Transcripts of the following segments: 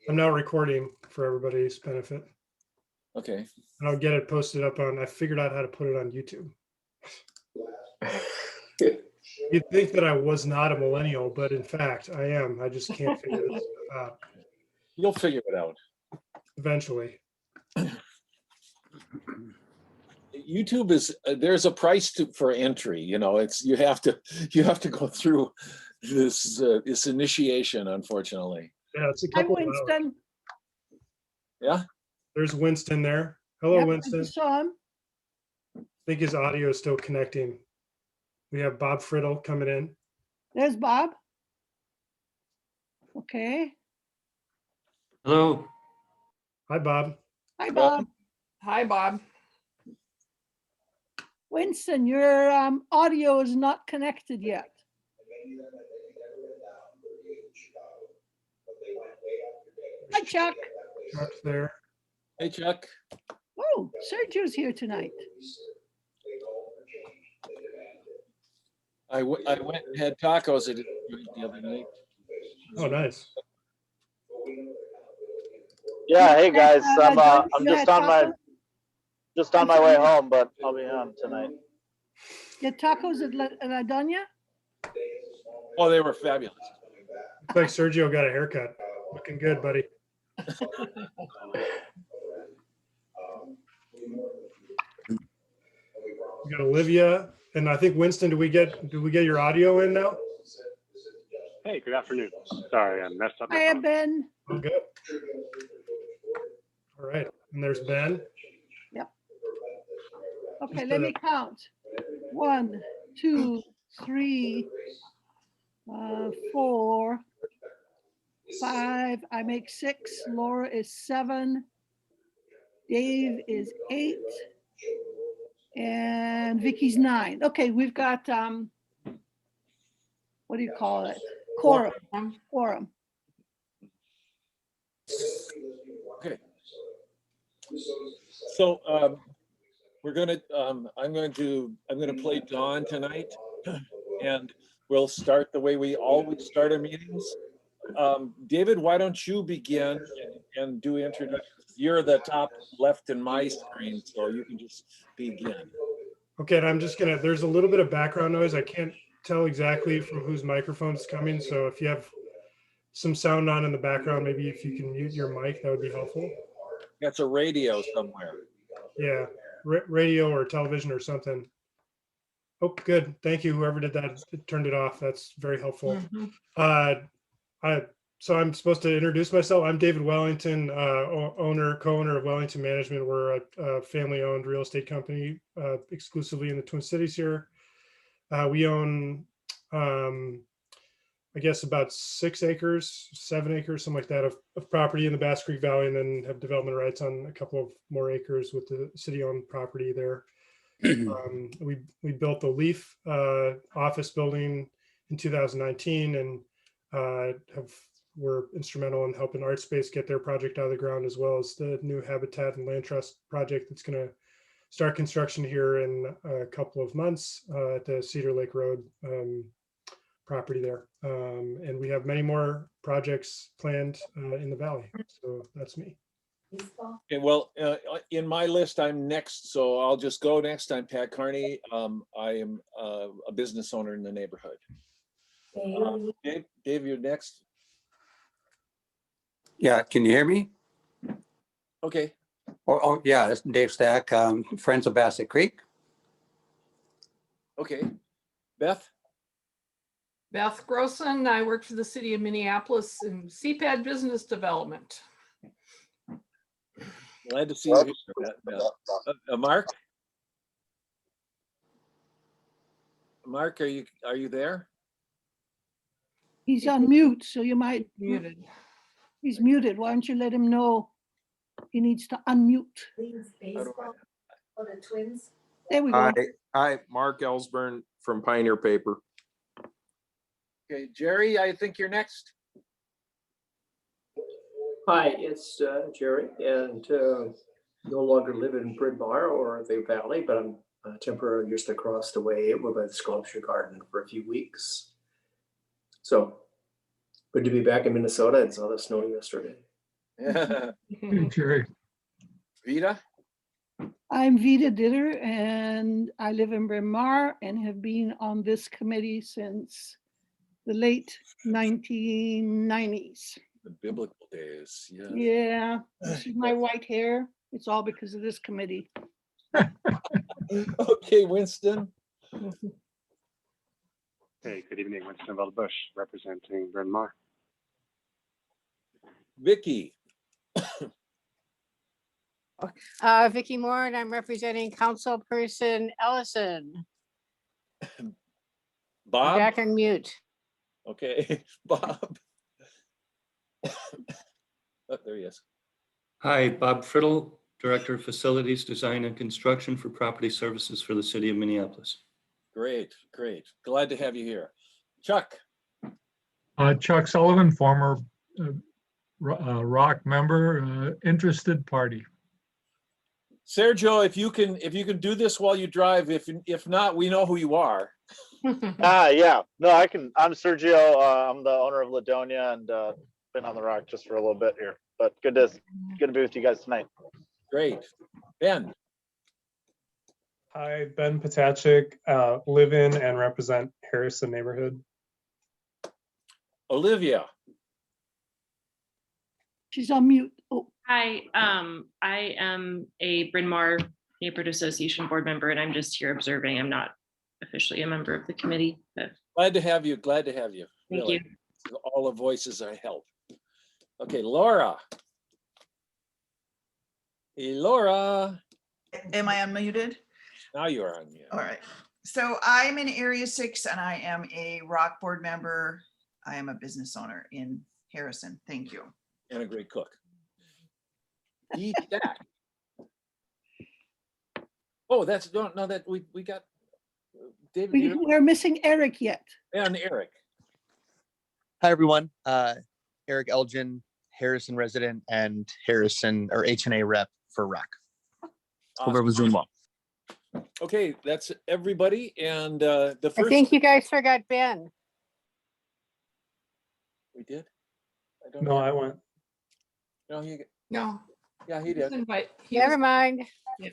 I'm now recording for everybody's benefit. Okay. And I'll get it posted up on, I figured out how to put it on YouTube. You'd think that I was not a millennial, but in fact, I am. I just can't figure this stuff out. You'll figure it out. Eventually. YouTube is there's a price for entry. You know, it's you have to go through this initiation. Unfortunately. Yeah, it's a Hi, couple of hours. Winston. Yeah. There's Winston there. Hello, Yep, I Winston. just saw him. I think his audio is still connecting. We have Bob Friddle coming in. There's Bob. Okay. Hello. Hi, Bob. Hi, Bob. Hi, Bob. Winston, your audio is not connected yet. Hi, Chuck. Chuck's there. Hey, Chuck. Oh, Sergio's here tonight. I went and had tacos at the other night. Oh, nice. Yeah, hey guys, I'm you just had on my way home, but I'll be on tonight. Get tacos at La Doña? Oh, they were fabulous. Looks like Sergio got a haircut. Looking good, buddy. We got Olivia, and I think Winston. Did we get your audio in now? Hey, good afternoon. Sorry, I messed up. I have been. Oh, good. All right, and there's Ben. Okay, let me count. 1, 2, 3, 4, 5. I make 6. Laura is 7. Dave is 8. And Vicky's 9. Okay, we've got what do you call it? Quorum. Quorum. Okay. So we're gonna I'm gonna play Dawn tonight, and we'll start the way we always start our meetings. David, why don't you begin and do introductions? You're the top left in my screen, so you can just begin. Okay, and I'm just gonna. There's a little bit of background noise. I can't tell exactly from whose microphone it's coming. So if you have some sound on in the background, maybe if you can mute your mic, that would be helpful. That's a radio somewhere. Yeah, radio or television or something. Oh, good. Thank you. Whoever did that turned it off. That's very helpful. So I'm supposed to introduce myself. I'm David Wellington, co-owner of Wellington Management. We're a family-owned real estate company exclusively in the Twin Cities here. We own, I guess, about 6 acres, 7 acres, something like that, of property in the Bass Creek Valley, and then have development rights on a couple of more acres with the city-owned property there. We built the Leaf office building in 2019, and were instrumental in helping ArtSpace get their project out of the ground, as well as the new Habitat and Land Trust project that's going to start construction here in a couple of months at the Cedar Lake Road property there. And we have many more projects planned in the valley. So that's me. Okay, well, in my list, I'm next, so I'll just go next. I'm Pat Carney. I am a business owner in the neighborhood. Dave, you're next. Yeah, can you hear me? Okay. Oh yeah, this is Dave Stack, Friends of Bassett Creek. Okay. Beth? Beth Grossen. I work for the city of Minneapolis in CPAD Business Development. Glad to see you here, Beth. Mark? Mark, are you there? He's on mute, so you might. Muted. He's muted. Why don't you let him know he needs to unmute? Baseball for the Twins. There we go. Hi, Mark Ellsburn from Pioneer Paper. Okay, Jerry, I think you're next. Hi, it's Jerry, and no longer live in Bryn Mawr or the Valley, but I'm temporarily just across the way. We're by the Sculpture Garden for a few weeks. So good to be back in Minnesota. It's all the snow yesterday. Jerry. Vita? I'm Vita Ditter and I live in Bryn Mawr and have been on this committee since the late 1990s. The biblical days, yeah. Yeah, this is my white hair. It's all because of this committee. Okay, Winston. Hey, good evening, Winston Bush, representing Bryn Mawr. Vicky. Vicky Moore, and I'm representing Councilperson Ellison. Bob? Back on mute. Okay, Bob. Oh, there he is. Hi, Bob Friddle, Director of Facilities, Design and Construction for Property Services for the City of Minneapolis. Great, great. Glad to have you here. Chuck. Chuck Sullivan, former ROC member, interested party. Sergio, if you can do this while you drive, if not, we know who you are. Yeah, no, I can. I'm Sergio. I'm the owner of Ladonia and been on the ROC just for a little bit here, but good to be with you guys tonight. Great. Ben. Hi, Ben Potachik, live in and represent Harrison neighborhood. Olivia. She's on mute. Oh. Hi, I am a Bryn Mawr Neighborhood Association board member, and I'm just here observing. I'm not officially a member of the committee, but Glad to have you. Glad to have you. thank Really. you. All the voices I help. Okay, Laura. Hey, Laura. Am I unmuted? Now you are on mute. All right. So I'm in Area 6 and I am a ROC board member. I am a business owner in Harrison. Thank you. And a great cook. Stack. Oh, that's no, that we got David. We're missing Eric yet. And Eric. Hi, everyone. Eric Elgin, Harrison resident and Harrison or HNA rep for ROC. Hope everyone's doing well. Okay, that's everybody. And the first. I think you guys forgot Ben. We did? I don't know. I went. No, No. Yeah, he did. Never mind. Yeah.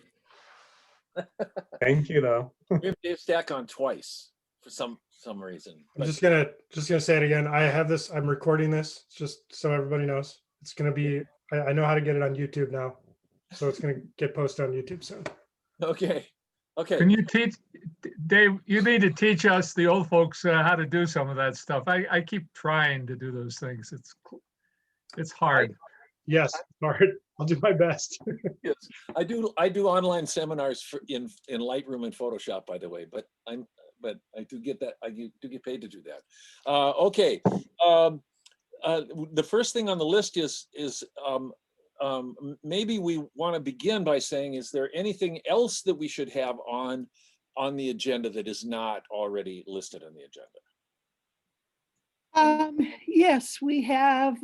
Thank you, though. We have Dave Stack on twice for some reason. I'm just gonna say it again. I have this. I'm recording this just so everybody knows. It's gonna be. I know how to get it on YouTube now, so it's gonna get posted on YouTube soon. Okay. Okay. Can you teach, Dave? You need to teach us, the old folks, how to do some of that stuff. I keep trying to do those things. It's hard. Yes, hard. I'll do my best. Yes, I do online seminars in Lightroom and Photoshop, by the way. But I do get that. I do get paid to do that. Okay. The first thing on the list is maybe we want to begin by saying, is there anything else that we should have on the agenda that is not already listed on the agenda? Yes, we have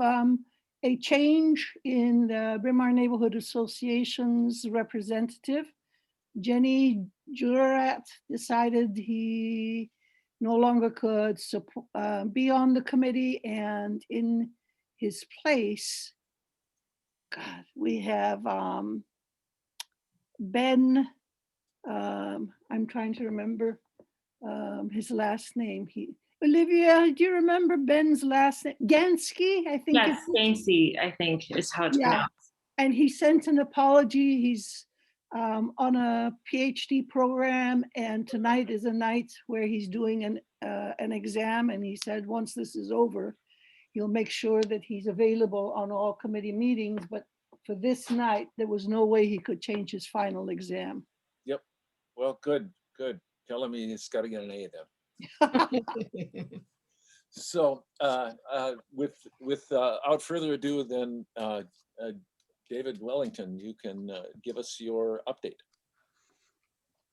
a change in the Bryn Mawr Neighborhood Association's representative. Jenny Jurat decided he no longer could be on the committee, and in his place, God, we have Ben, I'm trying to remember his last name. Olivia, do you remember Ben's last name? Gansky, I think. Yes, Gansky, I think is how it's pronounced. And he sent an apology. He's on a PhD program, and tonight is a night where he's doing an exam. And he said once this is over, he'll make sure that he's available on all committee meetings. But for this night, there was no way he could change his final exam. Yep. Well, good. Tell him he's got to get an A then. So without further ado, then David Wellington, you can give us your update.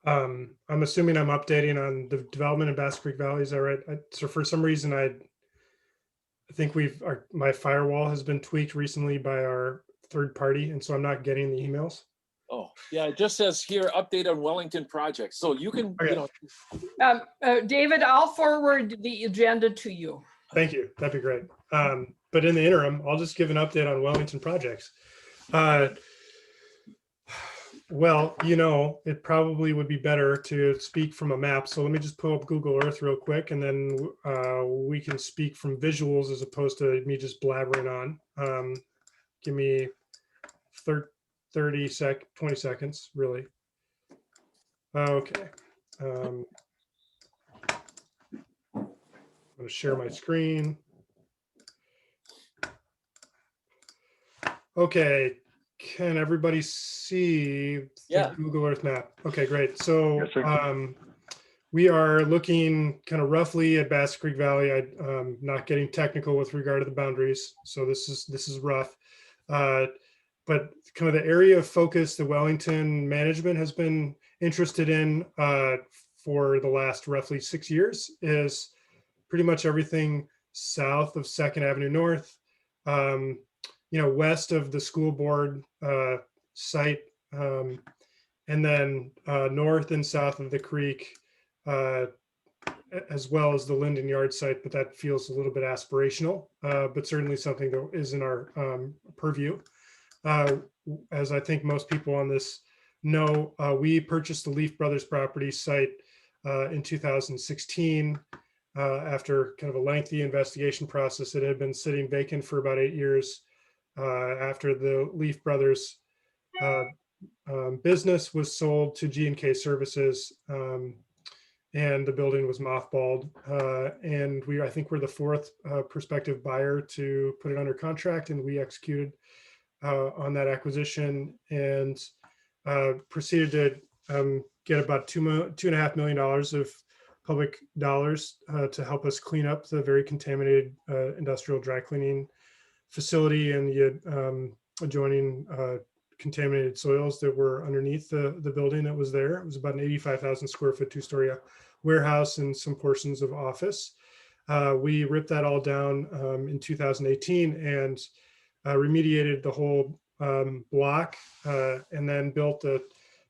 I'm assuming I'm updating on the development in Bass Creek Valley. Is that right? So for some reason, I think my firewall has been tweaked recently by our third party, and so I'm not getting the emails. Oh, yeah, it just says here, update on Wellington project. So you can, David, I'll forward the agenda to you. Thank you. That'd be great. but in the interim, I'll just give an update on Wellington projects. Well, it probably would be better to speak from a map. So let me just pull up Google Earth real quick, and then we can speak from visuals as opposed to me just blabbering on. Give me 20 seconds, really. Okay. I'm going to share my screen. Okay. Can everybody see the Yeah. Google Earth map? Okay, great. So Yes, sir. we are looking kind of roughly at Bassett Creek Valley. I'm not getting technical with regard to the boundaries, so this is rough. But kind of the area of focus that Wellington management has been interested in for the last roughly 6 years is pretty much everything south of 2nd Avenue North, west of the school board site, and then north and south of the creek, as well as the Linden Yard site, but that feels a little bit aspirational, but certainly something that is in our purview. As I think most people on this know, we purchased the Leaf Brothers property site in 2016 after kind of a lengthy investigation process. It had been sitting vacant for about 8 years after the Leaf Brothers business was sold to G&K Services, and the building was mothballed. And I think we're the fourth prospective buyer to put it under contract, and we executed on that acquisition and proceeded to get about $2.5 million of public dollars to help us clean up the very contaminated industrial dry cleaning facility and the adjoining contaminated soils that were underneath the building that was there. It was about an 85,000 square foot 2-story warehouse and some portions of office. We ripped that all down in 2018 and remediated the whole block, and then built a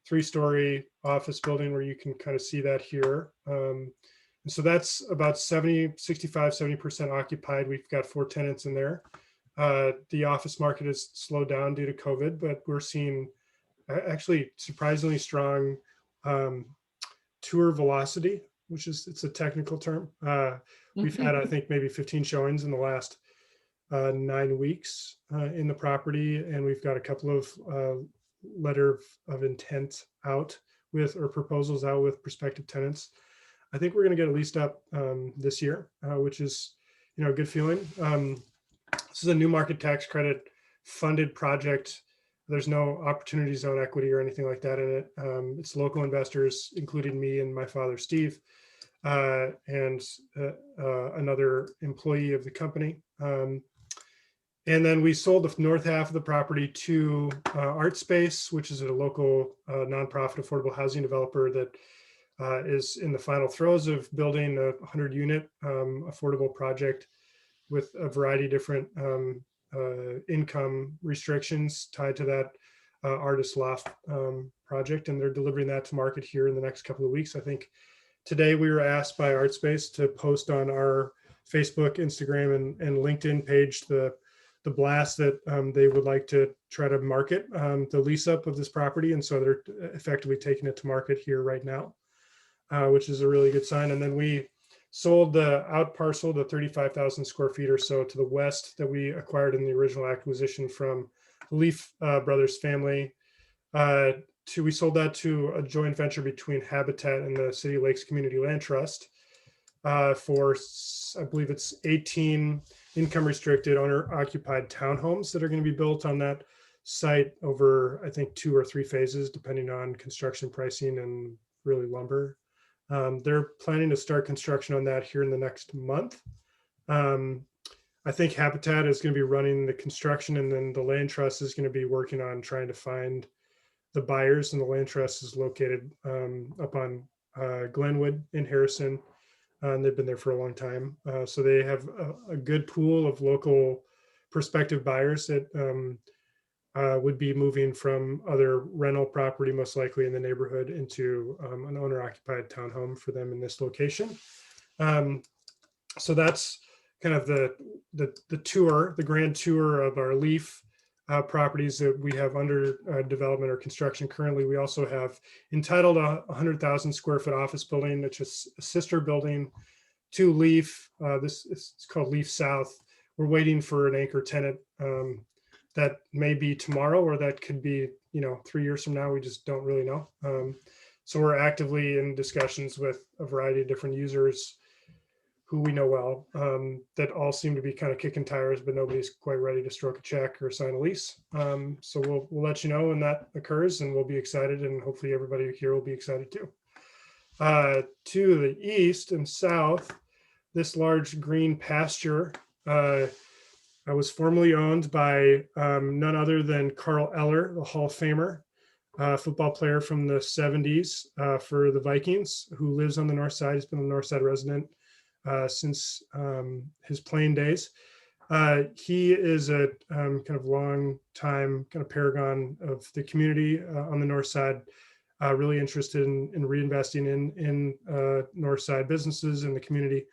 3-story office building where you can kind of see that here. And so that's about 70% occupied. We've got 4 tenants in there. The office market has slowed down due to COVID, but we're seeing actually surprisingly strong tour velocity, it's a technical term. We've had, I think, maybe 15 showings in the last 9 weeks in the property, and we've got a couple of letter of intent out with, or proposals out with prospective tenants. I think we're going to get it leased up this year, which is, a good feeling. This is a new market tax credit funded project. There's no opportunity zone equity or anything like that in it. It's local investors, including me and my father, Steve, and another employee of the company. And then we sold the north half of the property to Art Space, which is a local nonprofit affordable housing developer that is in the final throes of building a 100-unit affordable project with a variety of different income restrictions tied to that artist loft project. And they're delivering that to market here in the next couple of weeks. I think today we were asked by ArtSpace to post on our Facebook, Instagram, and LinkedIn page the blast that they would like to try to market the lease up of this property. And so they're effectively taking it to market here right now, which is a really good sign. And then we sold the out parcel, the 35,000 square feet or so to the west that we acquired in the original acquisition from the Leaf Brothers family. We sold that to a joint venture between Habitat and the City Lakes Community Land Trust for, I believe it's 18 income restricted owner occupied townhomes that are going to be built on that site over, I think, 2 or 3 phases, depending on construction pricing and really lumber. They're planning to start construction on that here in the next month. I think Habitat is going to be running the construction, and then the land trust is going to be working on trying to find the buyers, and the land trust is located up on Glenwood in Harrison. And they've been there for a long time. So they have a good pool of local prospective buyers that would be moving from other rental property, most likely in the neighborhood, into an owner occupied townhome for them in this location. So that's kind of the tour, the grand tour of our Leaf properties that we have under development or construction currently. We also have entitled a 100,000 square foot office building, which is a sister building to Leaf. This is called Leaf South. We're waiting for an anchor tenant that may be tomorrow, or that could be, 3 years from now. We just don't really know. So we're actively in discussions with a variety of different users who we know well, that all seem to be kind of kicking tires, but nobody's quite ready to stroke a check or sign a lease. So we'll let you know when that occurs, and we'll be excited, and hopefully everybody here will be excited too. To the east and south, this large green pasture was formerly owned by none other than Carl Eller, the Hall of Famer, football player from the 70s for the Vikings, who lives on the north side. He's been a north side resident since his playing days. He is a kind of long time kind of paragon of the community on the north side, really interested in reinvesting in north side businesses in the community,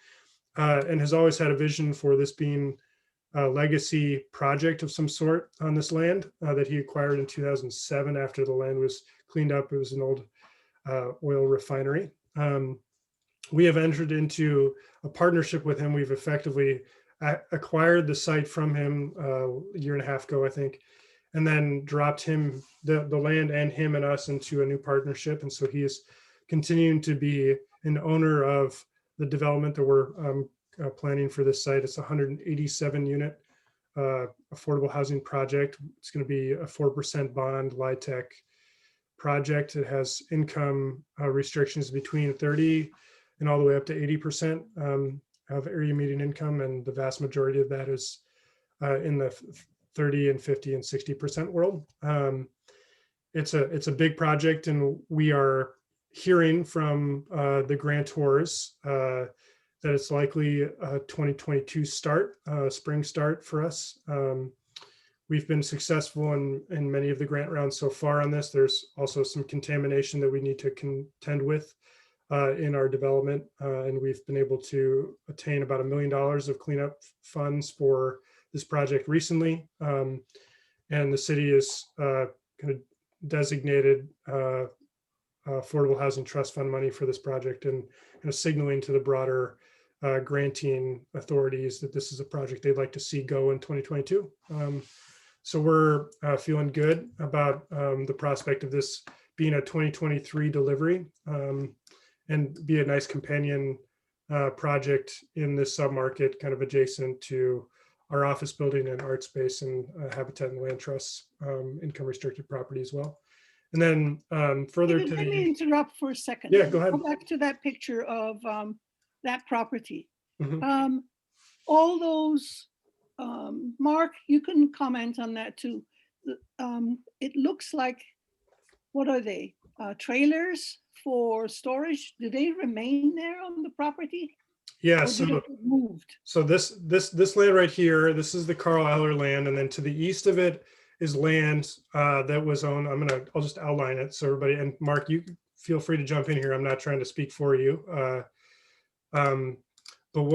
and has always had a vision for this being a legacy project of some sort on this land that he acquired in 2007 after the land was cleaned up. It was an old oil refinery. We have entered into a partnership with him. We've effectively acquired the site from him a year and a half ago, I think, and then dropped him, the land and him and us, into a new partnership. And so he is continuing to be an owner of the development that we're planning for this site. It's a 187 unit affordable housing project. It's going to be a 4% bond LIHTC project. It has income restrictions between 30 and all the way up to 80% of area median income, and the vast majority of that is in the 30 and 50 and 60% world. It's a big project, and we are hearing from the grantors that it's likely a 2022 start, spring start for us. We've been successful in many of the grant rounds so far on this. There's also some contamination that we need to contend with in our development, and we've been able to attain about $1 million of cleanup funds for this project recently. And the city is kind of designated affordable housing trust fund money for this project, and kind of signaling to the broader granting authorities that this is a project they'd like to see go in 2022. So we're feeling good about the prospect of this being a 2023 delivery, and be a nice companion project in this submarket, kind of adjacent to our office building and art space and Habitat and Land Trust's income restricted property as well. And then further to Let me interrupt for a second. Yeah, go ahead. Go back to that picture of that property. Mhm. All those, Mark, you can comment on that too. It looks like, what are they? Trailers for storage? Do they remain there on the property? Yeah, Or did it get moved? so this land right here, this is the Carl Eller land, and then to the east of it is land that was owned. I'll just outline it so everybody, and Mark, you feel free to jump in here. I'm not trying to speak for you. But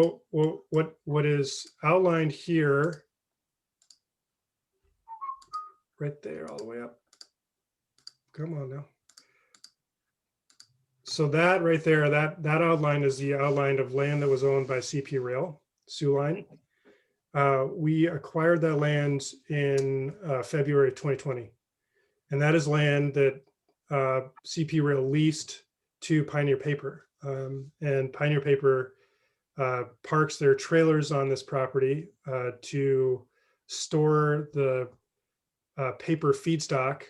what is outlined here, right there, all the way up. Come on now. So that right there, that outline is the outline of land that was owned by CP Rail, Sioux Line. We acquired that land in February of 2020. And that is land that CP Rail leased to Pioneer Paper. And Pioneer Paper parks their trailers on this property to store the paper feedstock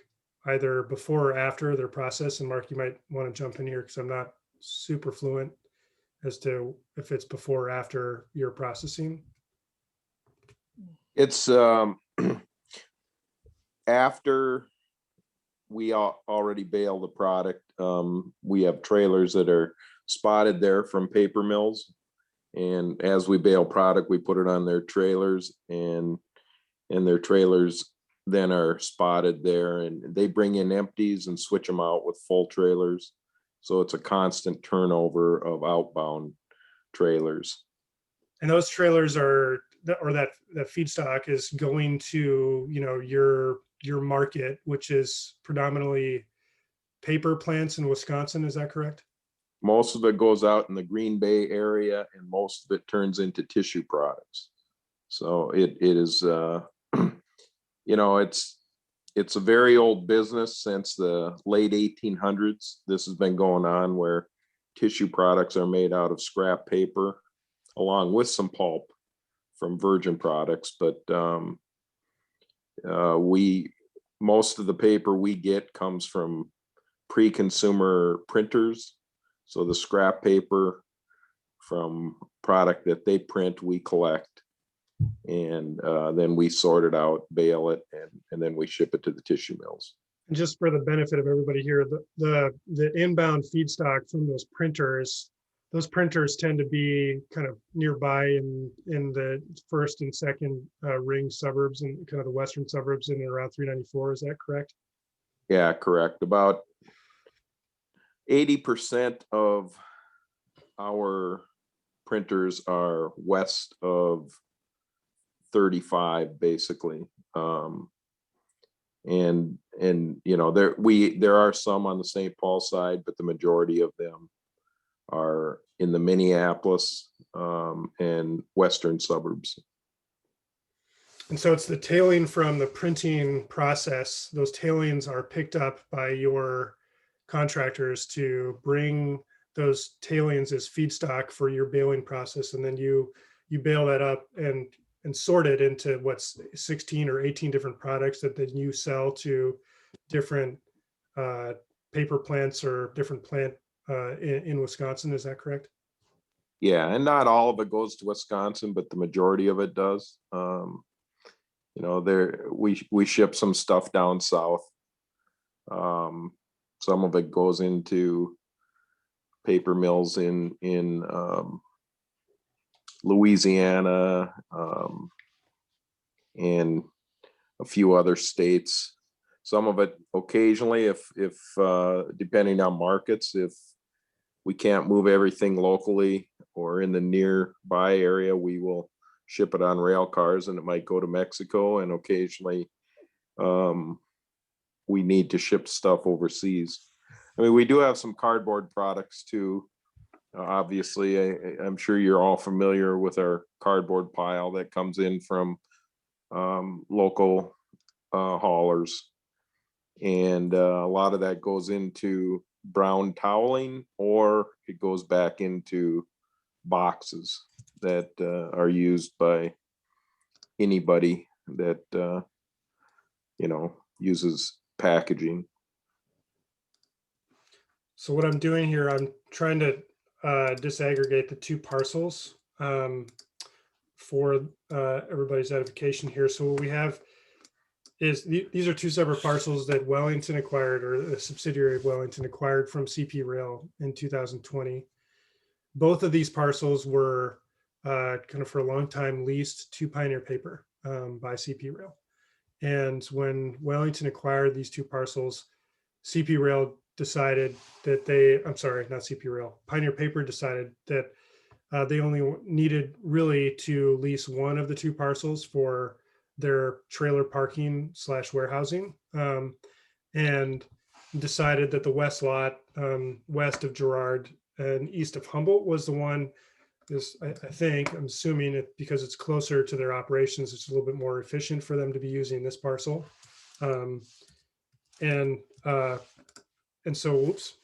either before or after their process. And Mark, you might want to jump in here because I'm not super fluent as to if it's before or after your processing. It's after we already bale the product. We have trailers that are spotted there from paper mills. And as we bale product, we put it on their trailers, and their trailers then are spotted there, and they bring in empties and switch them out with full trailers. So it's a constant turnover of outbound trailers. And those trailers are, or that feedstock is going to, your market, which is predominantly paper plants in Wisconsin. Is that correct? Most of it goes out in the Green Bay area, and most of it turns into tissue products. So it is, it's a very old business since the late 1800s. This has been going on where tissue products are made out of scrap paper along with some pulp from virgin products. But most of the paper we get comes from pre-consumer printers. So the scrap paper from product that they print, we collect, and then we sort it out, bale it, and then we ship it to the tissue mills. And just for the benefit of everybody here, the inbound feedstock from those printers tend to be kind of nearby in the first and second ring suburbs and kind of the western suburbs in and around 394. Is that correct? Yeah, correct. About 80% of our printers are west of 35, basically. There are some on the St. Paul side, but the majority of them are in the Minneapolis and western suburbs. And so it's the tailing from the printing process. Those tailings are picked up by your contractors to bring those tailings as feedstock for your baling process, and then you bale that up and sort it into what's 16 or 18 different products that then you sell to different paper plants or different plant in Wisconsin. Is that correct? Yeah, and not all of it goes to Wisconsin, but the majority of it does. We ship some stuff down south. Some of it goes into paper mills in Louisiana and a few other states. Some of it occasionally, if depending on markets, if we can't move everything locally or in the nearby area, we will ship it on rail cars, and it might go to Mexico. And occasionally we need to ship stuff overseas. I mean, we do have some cardboard products too. Obviously, I'm sure you're all familiar with our cardboard pile that comes in from local haulers. And a lot of that goes into brown toweling, or it goes back into boxes that are used by anybody that, uses packaging. So what I'm doing here, I'm trying to disaggregate the two parcels for everybody's edification here. So what we have is these are two separate parcels that Wellington acquired, or a subsidiary of Wellington acquired from CP Rail in 2020. Both of these parcels were kind of for a long time leased to Pioneer Paper by CP Rail. And when Wellington acquired these two parcels, CP Rail decided that Pioneer Paper decided that they only needed really to lease one of the two parcels for their trailer parking / warehousing, and decided that the west lot west of Girard and east of Humboldt was the one. I'm assuming it because it's closer to their operations, it's a little bit more efficient for them to be using this parcel. And so, whoops,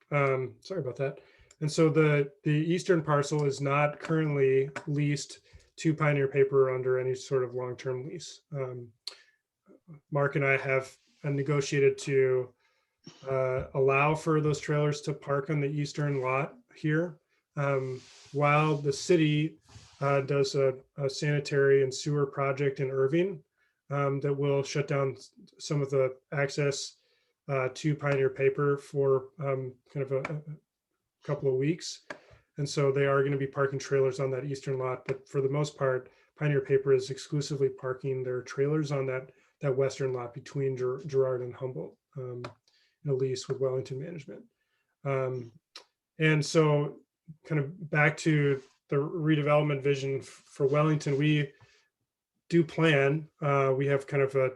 sorry about that. And so the eastern parcel is not currently leased to Pioneer Paper under any sort of long-term lease. Mark and I have negotiated to allow for those trailers to park on the eastern lot here, while the city does a sanitary and sewer project in Irving that will shut down some of the access to Pioneer Paper for kind of a couple of weeks. And so they are going to be parking trailers on that eastern lot, but for the most part, Pioneer Paper is exclusively parking their trailers on that western lot between Girard and Humboldt, in a lease with Wellington Management. And so kind of back to redevelopment vision for Wellington, we do plan. We have kind of a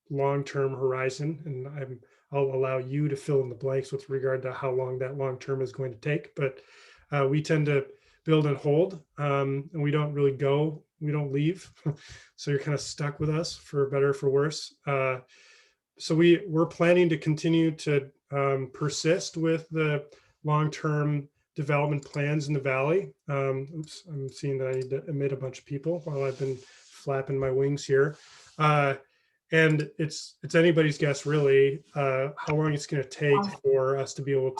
long-term horizon, and I'll allow you to fill in the blanks with regard to how long that long-term is going to take. But we tend to build and hold, and we don't really go, we don't leave. So you're kind of stuck with us for better or for worse. So we're planning to continue to persist with the long-term development plans in the valley. Oops, I'm seeing that I need to emit a bunch of people while I've been flapping my wings here. And it's anybody's guess really how long it's going to take for us to be able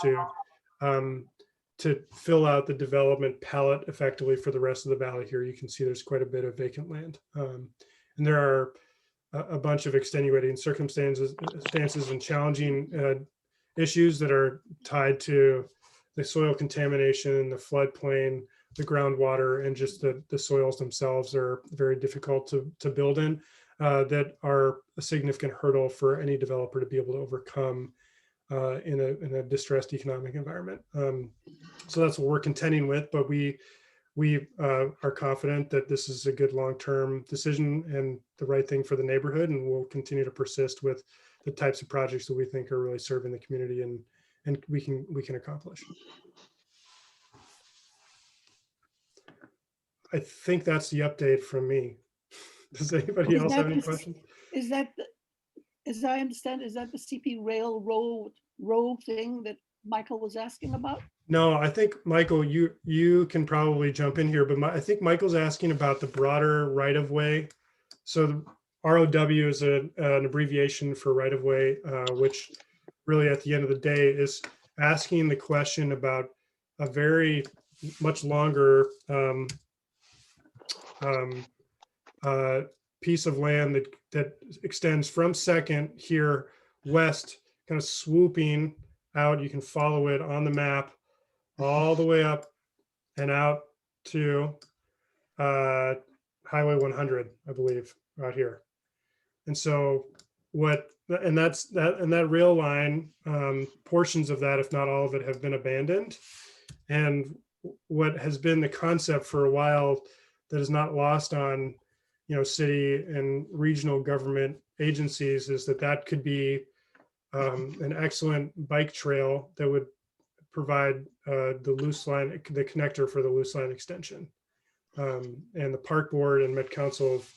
to fill out the development palette effectively for the rest of the valley here. You can see there's quite a bit of vacant land. And there are a bunch of extenuating circumstances and challenging issues that are tied to the soil contamination, the floodplain, the groundwater, and just the soils themselves are very difficult to build in, that are a significant hurdle for any developer to be able to overcome in a distressed economic environment. So that's what we're contending with, but we are confident that this is a good long-term decision and the right thing for the neighborhood, and we'll continue to persist with the types of projects that we think are really serving the community and we can accomplish. I think that's the update from me. Does anybody else have any questions? Is that, as I understand, is that the CP Railroad thing that Michael was asking about? No, I think, Michael, you can probably jump in here, but I think Michael's asking about the broader right-of-way. So the ROW is an abbreviation for right-of-way, which really at the end of the day is asking the question about a very much longer piece of land that extends from Second here west, kind of swooping out. You can follow it on the map all the way up and out to Highway 100, I believe, right here. And so that rail line, portions of that, if not all of it, have been abandoned. And what has been the concept for a while that is not lost on, city and regional government agencies is that could be an excellent bike trail that would provide the loose line, the connector for the loose line extension. And the park board and Met Council have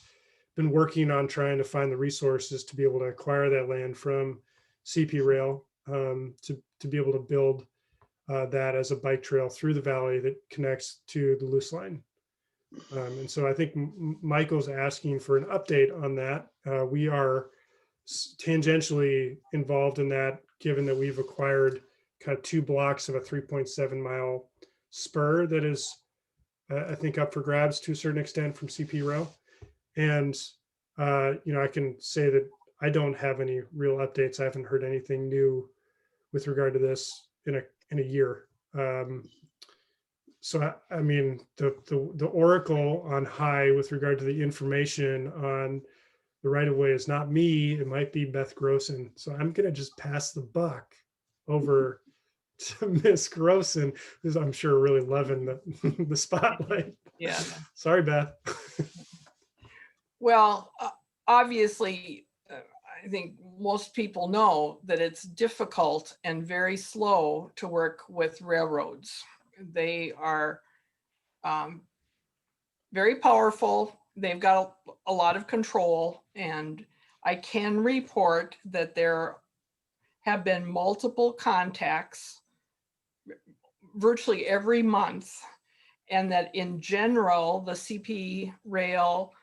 been working on trying to find the resources to be able to acquire that land from CP Rail to be able to build that as a bike trail through the valley that connects to the loose line. And so I think Michael's asking for an update on that. We are tangentially involved in that, given that we've acquired kind of 2 blocks of a 3.7 mile spur that is, I think, up for grabs to a certain extent from CP Rail. And, I can say that I don't have any real updates. I haven't heard anything new with regard to this in a year. So, I mean, the oracle on high with regard to the information on the right-of-way is not me. It might be Beth Grossen. So I'm going to just pass the buck over to Miss Grossen, who's I'm sure really loving the spotlight. Yeah. Sorry, Beth. Well, obviously, I think most people know that it's difficult and very slow to work with railroads. They are very powerful. They've got a lot of control, and I can report that there have been multiple contacts virtually every month, and that in general, the CP Rail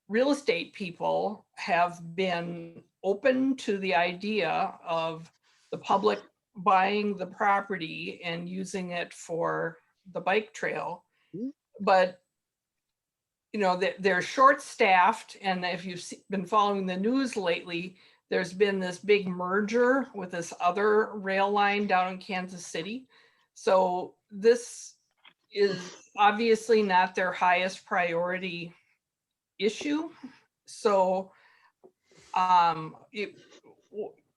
real estate people have been open to the idea of the public buying the property and using it for the bike trail. But they're short-staffed, and if you've been following the news lately, there's been this big merger with this other rail line down in Kansas City. So this is obviously not their highest priority issue. So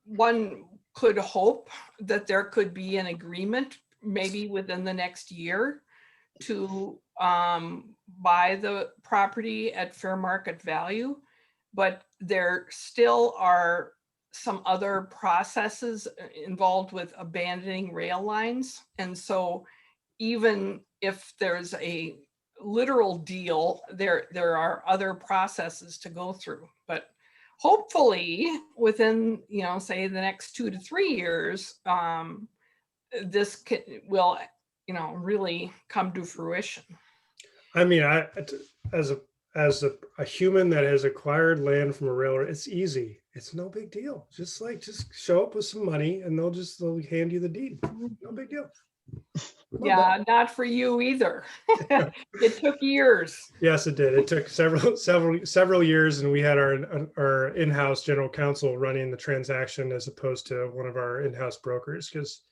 one could hope that there could be an agreement maybe within the next year to buy the property at fair market value, but there still are some other processes involved with abandoning rail lines. And so even if there's a literal deal, there are other processes to go through. But hopefully within, say the next 2 to 3 years, this will, really come to fruition. I mean, as a human that has acquired land from a railroad, it's easy. It's no big deal. Just show up with some money and they'll hand you the deed. No big deal. Yeah, not for you either. It took years. Yes, it did. It took several years, and we had our in-house general counsel running the transaction as opposed to one of our in-house brokers, because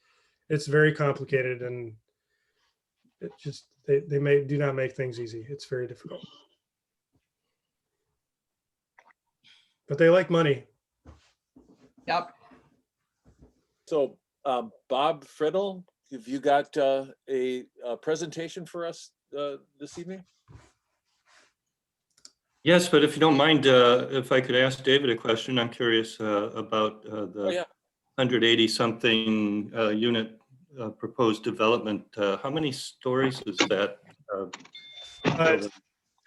it's very complicated and it just they do not make things easy. It's very difficult. But they like money. Yep. So Bob Friddle, have you got a presentation for us this evening? Yes, but if you don't mind, if I could ask David a question, I'm curious about the 180 something unit proposed development. How many stories is that?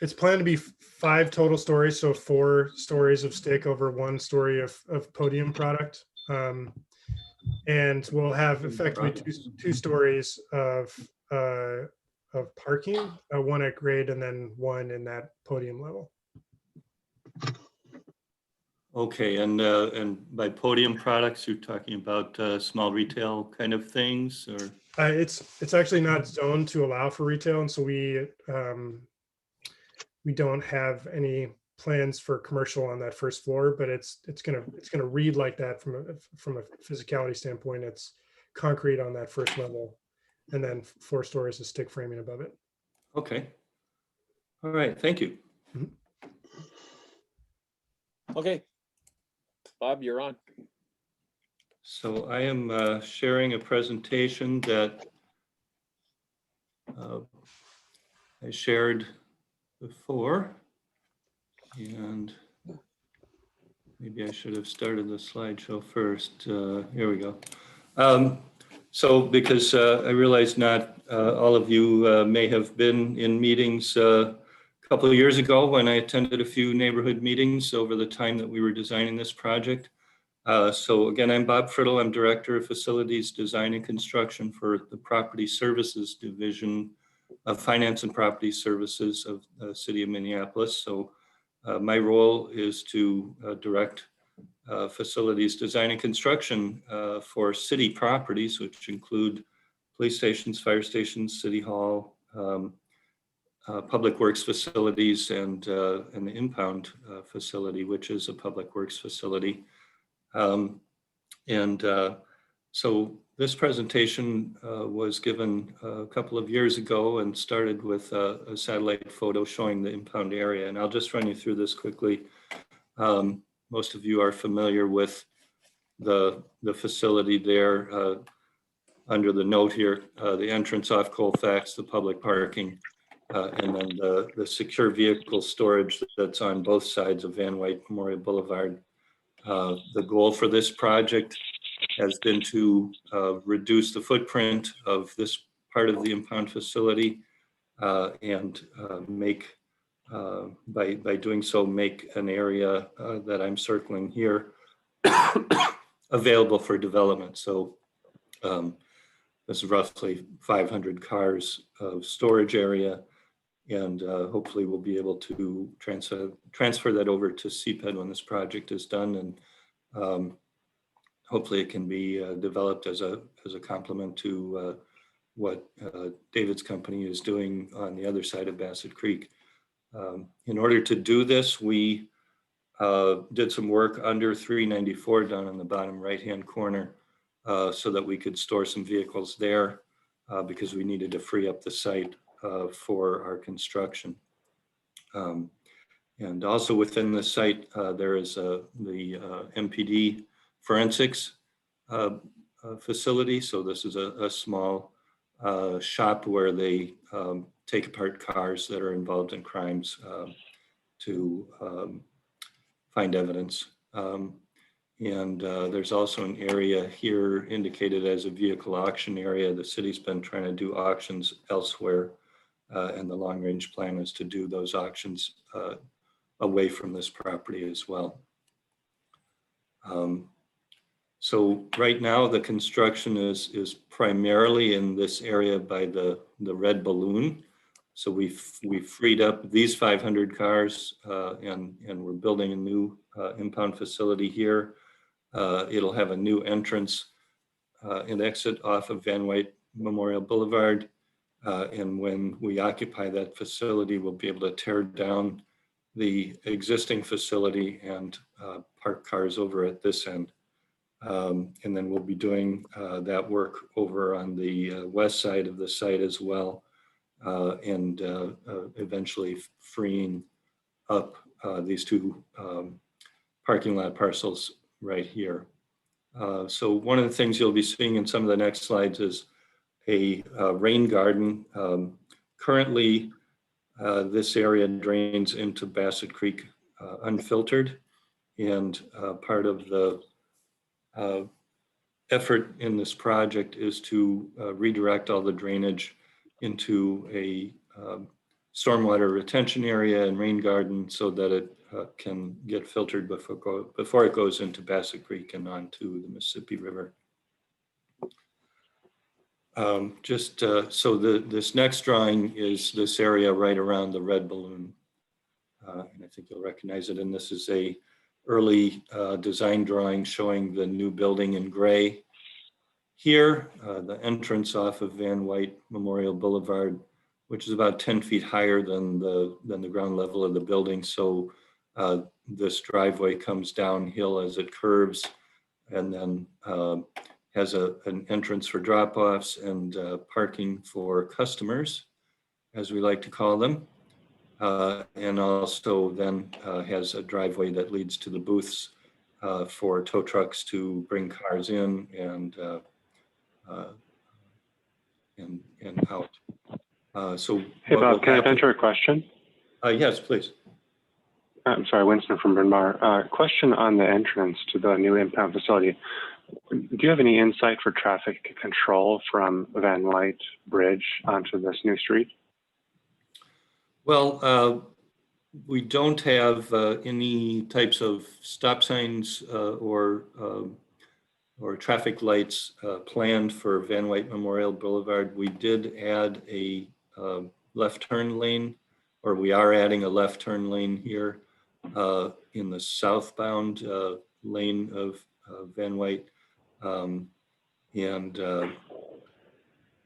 It's planned to be 5 total stories, so 4 stories of stick over 1 story of podium product. And we'll have effectively 2 stories of parking, 1 at grade and then 1 in that podium level. Okay, and by podium products, you're talking about small retail kind of things, or? It's actually not zoned to allow for retail, and so we don't have any plans for commercial on that first floor, but it's gonna read like that from a physicality standpoint. It's concrete on that first level, and then 4 stories of stick framing above it. Okay. All right. Thank you. Mm-hmm. Okay, Bob, you're on. So I am sharing a presentation that I shared before, and maybe I should have started the slideshow first. Here we go. So because I realize not all of you may have been in meetings a couple of years ago when I attended a few neighborhood meetings over the time that we were designing this project. So again, I'm Bob Friddle. I'm Director of Facilities Design and Construction for the Property Services Division of Finance and Property Services of the City of Minneapolis. So my role is to direct facilities design and construction for city properties, which include police stations, fire stations, city hall, public works facilities, and the impound facility, which is a public works facility. So this presentation was given a couple of years ago and started with a satellite photo showing the impound area. And I'll just run you through this quickly. Most of you are familiar with the facility there under the note here, the entrance off Colfax, the public parking, and then the secure vehicle storage that's on both sides of Van Wyck Memorial Boulevard. The goal for this project has been to reduce the footprint of this part of the impound facility and make, by doing so, make an area that I'm circling here available for development. So this is roughly 500 cars of storage area, and hopefully we'll be able to transfer that over to CPED when this project is done, and hopefully it can be developed as a complement to what David's company is doing on the other side of Bassett Creek. In order to do this, we did some work under 394 down in the bottom right-hand corner so that we could store some vehicles there because we needed to free up the site for our construction. And also within the site, there is the MPD forensics facility. So this is a small shop where they take apart cars that are involved in crimes to find evidence. And there's also an area here indicated as a vehicle auction area. The city's been trying to do auctions elsewhere, and the long range plan is to do those auctions away from this property as well. So right now the construction is primarily in this area by the red balloon. So we've freed up these 500 cars and we're building a new impound facility here. It'll have a new entrance and exit off of Van Wyck Memorial Boulevard. And when we occupy that facility, we'll be able to tear down the existing facility and park cars over at this end. And then we'll be doing that work over on the west side of the site as well, and eventually freeing up these two parking lot parcels right here. So one of the things you'll be seeing in some of the next slides is a rain garden. Currently, this area drains into Bassett Creek unfiltered, and part of the effort in this project is to redirect all the drainage into a stormwater retention area and rain garden so that it can get filtered before it goes into Bassett Creek and onto the Mississippi River. This next drawing is this area right around the red balloon. And I think you'll recognize it. And this is a early design drawing showing the new building in gray. Here, the entrance off of Van Wyck Memorial Boulevard, which is about 10 feet higher than the ground level of the building. So this driveway comes downhill as it curves, and then has an entrance for drop-offs and parking for customers, as we like to call them. And also then has a driveway that leads to the booths for tow trucks to bring cars in and out. Hey Bob, can I venture a question? Yes, please. I'm sorry, Winston from Bryn Mawr. Question on the entrance to the new impound facility. Do you have any insight for traffic control from Van Wyck Bridge onto this new street? Well, we don't have any types of stop signs or traffic lights planned for Van Wyck Memorial Boulevard. We did add a left turn lane, or we are adding a left turn lane here in the southbound lane of Van Wyck.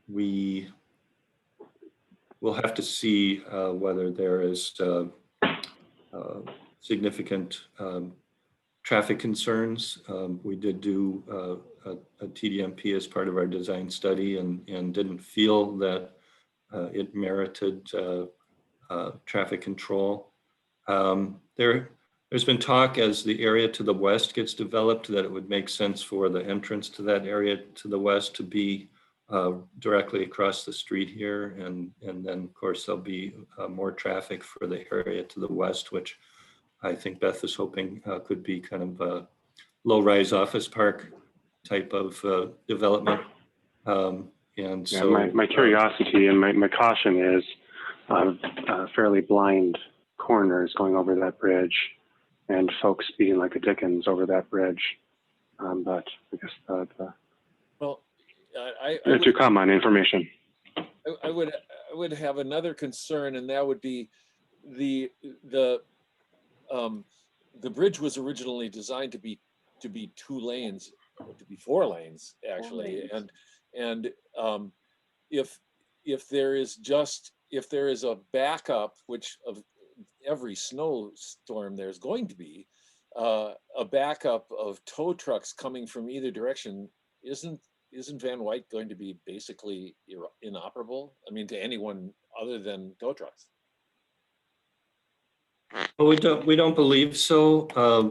We will have to see whether there is significant traffic concerns. We did do a TDMP as part of our design study and didn't feel that it merited traffic control. There's been talk as the area to the west gets developed that it would make sense for the entrance to that area to the west to be directly across the street here. And then of course there'll be more traffic for the area to the west, which I think Beth is hoping could be kind of a low-rise office park type of development. My curiosity and my caution is fairly blind corners going over that bridge and folks speeding like the Dickens over that bridge. But I guess well, to come on information. I would have another concern, and that would be the bridge was originally designed to be 2 lanes, to be 4 lanes actually, and if there is a backup, which of every snowstorm there's going to be a backup of tow trucks coming from either direction, isn't Van Wyck going to be basically inoperable? I mean, to anyone other than tow trucks? Well, we don't believe so.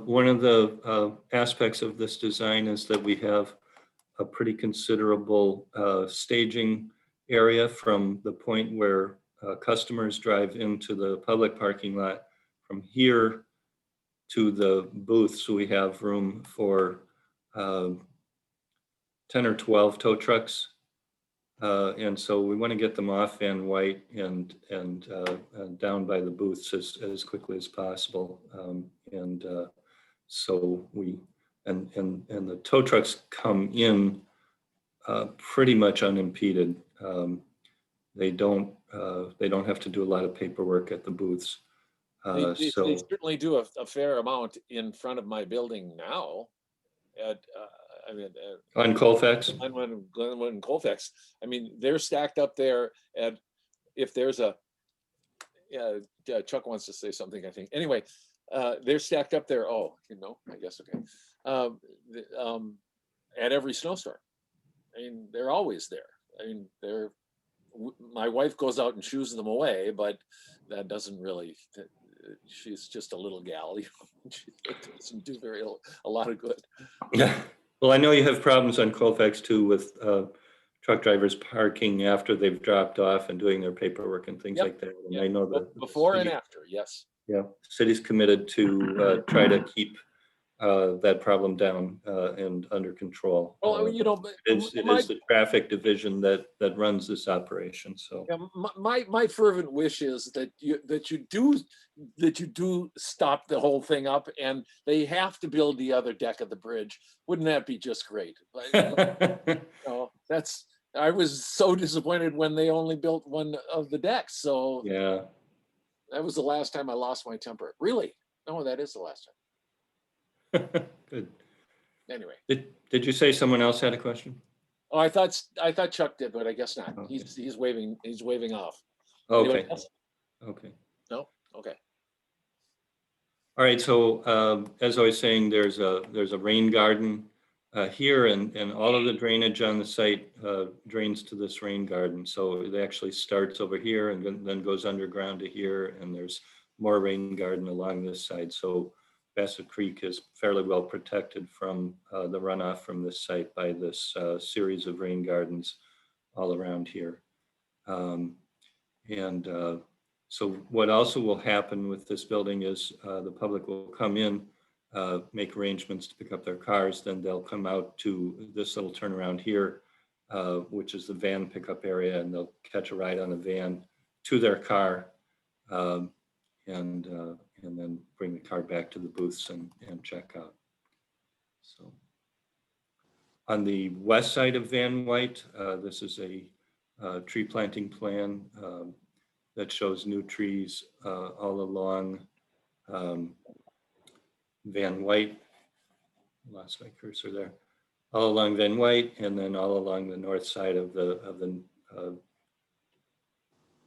One of the aspects of this design is that we have a pretty considerable staging area from the point where customers drive into the public parking lot from here to the booths. We have room for 10 or 12 tow trucks. And so we want to get them off Van White and down by the booths as quickly as possible. So the tow trucks come in pretty much unimpeded. They don't have to do a lot of paperwork at the booths. They certainly do a fair amount in front of my building now. On Colfax? Glenwood and Colfax. I mean, they're stacked up there. And if there's Chuck wants to say something, I think. Anyway, they're stacked up there. Oh, I guess, okay. At every snowstorm. I mean, they're always there. I mean, my wife goes out and shoos them away, but that doesn't really, she's just a little gal. She doesn't do a lot of good. Yeah. Well, I know you have problems on Colfax too with truck drivers parking after they've dropped off and doing their paperwork and things like that. And I know that before and after, yes. Yeah, city's committed to try to keep that problem down and under control. Well, it is the traffic division that runs this operation. So yeah, my fervent wish is that you do stop the whole thing up, and they have to build the other deck of the bridge. Wouldn't that be just great? I was so disappointed when they only built one of the decks. So yeah, that was the last time I lost my temper. Really? No, that is the last time. Good. Anyway, did you say someone else had a question? Oh, I thought Chuck did, but I guess not. Okay. He's waving off. Okay. Okay. No. Okay. All right. So as I was saying, there's a rain garden here, and all of the drainage on the site drains to this rain garden. So it actually starts over here and then goes underground to here, and there's more rain garden along this side. So Bassett Creek is fairly well protected from the runoff from this site by this series of rain gardens all around here. So what also will happen with this building is the public will come in, make arrangements to pick up their cars, then they'll come out to this little turnaround here, which is the van pickup area, and they'll catch a ride on the van to their car. And then bring the car back to the booths and check out. So on the west side of Van White, this is a tree planting plan that shows new trees all along Van White. Lost my cursor there. All along Van White, and then all along the north side of the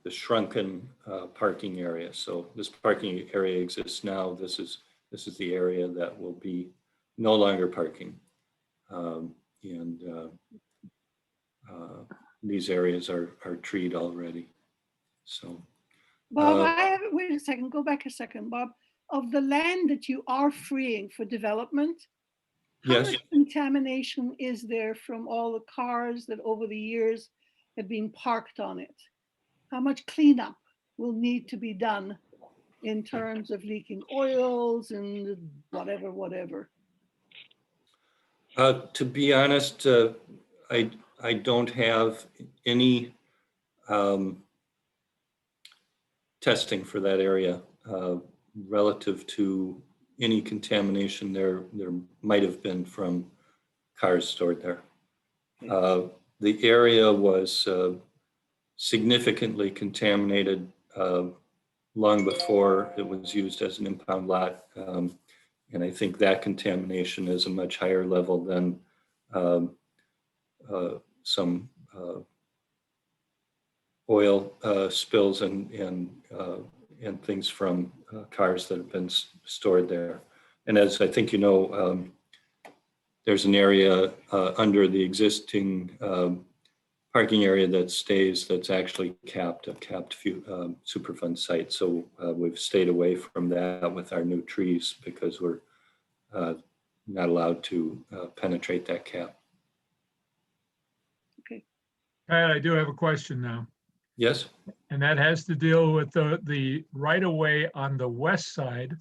shrunken parking area. So this parking area exists now. This is the area that will be no longer parking. These areas are treed already. So Bob, wait a second, go back a second, Bob. Of the land that you are freeing for development, how much contamination is there from all the cars that over the years have been parked on it? How much cleanup will need to be done in terms of leaking oils and whatever? To be honest, I don't have any testing for that area relative to any contamination there might have been from cars stored there. The area was significantly contaminated long before it was used as an impound lot. And I think that contamination is a much higher level than some oil spills and things from cars that have been stored there. And as I think you know, there's an area under the existing parking area that stays that's actually a capped Superfund site. So we've stayed away from that with our new trees because we're not allowed to penetrate that cap. Okay. Pat, I do have a question now. Yes, And that has to deal with the right of way on the west side.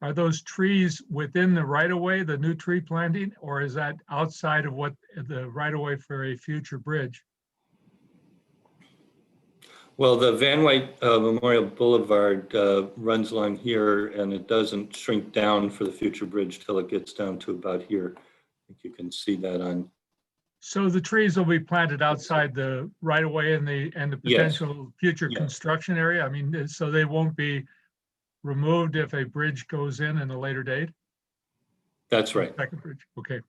Are those trees within the right of way, the new tree planting, or is that outside of what the right of way for a future bridge? well, the Van Wyck Memorial Boulevard runs along here, and it doesn't shrink down for the future bridge till it gets down to about here. I think you can see that on. So the trees will be planted outside the right of way and the Yes. potential future Yes. construction area? I mean, so they won't be removed if a bridge goes in a later date? That's right. Second bridge, okay.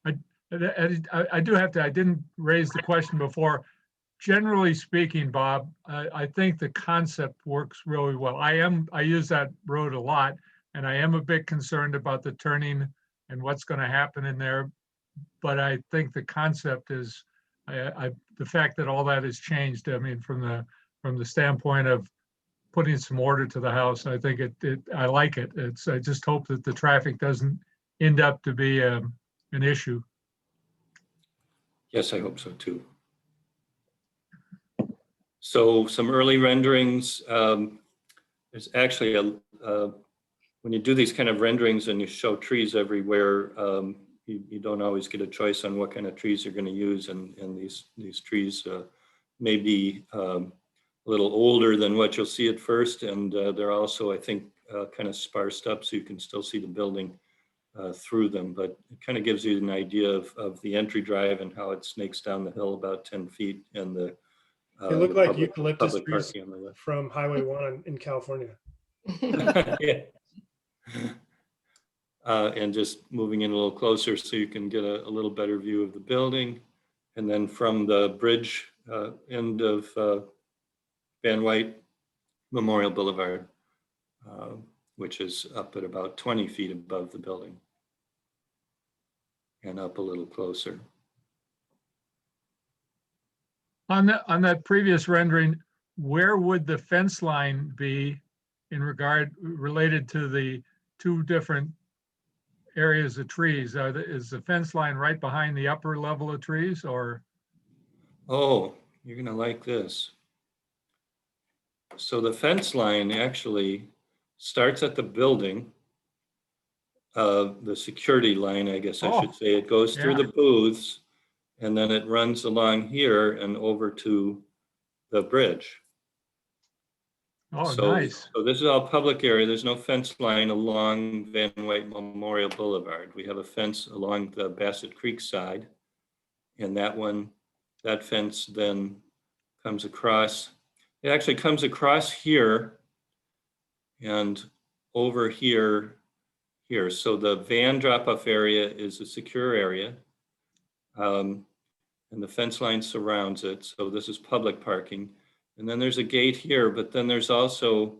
I do have to, I didn't raise the question before. Generally speaking, Bob, I think the concept works really well. I use that road a lot, and I am a bit concerned about the turning and what's going to happen in there. But I think the concept is, the fact that all that has changed, I mean, from the standpoint of putting some order to the house, I think I like it. I just hope that the traffic doesn't end up to be an issue. Yes, I hope so too. So some early renderings. There's actually when you do these kind of renderings and you show trees everywhere, you don't always get a choice on what kind of trees you're going to use, and these trees may be a little older than what you'll see at first, and they're also, I think, kind of sparsed up so you can still see the building through them, but it kind of gives you an idea of the entry drive and how it snakes down the hill about 10 feet, and the They look like public eucalyptus trees parking on the left. from Highway 1 in California. Yeah. And just moving in a little closer so you can get a little better view of the building. And then from the bridge end of Van Wyck Memorial Boulevard, which is up at about 20 feet above the building and up a little closer. On that previous rendering, where would the fence line be related to the two different areas of trees? Is the fence line right behind the upper level of trees, or? Oh, you're gonna like this. So the fence line actually starts at the building, the security line, I guess I should say. It goes through the booths, and then it runs along here and over to the bridge. Oh, nice. So this is all public area. There's no fence line along Van Wyck Memorial Boulevard. We have a fence along the Bassett Creek side. And that fence then comes across. It actually comes across here and over here. So the van drop-off area is a secure area. And the fence line surrounds it. So this is public parking. And then there's a gate here, but then there's also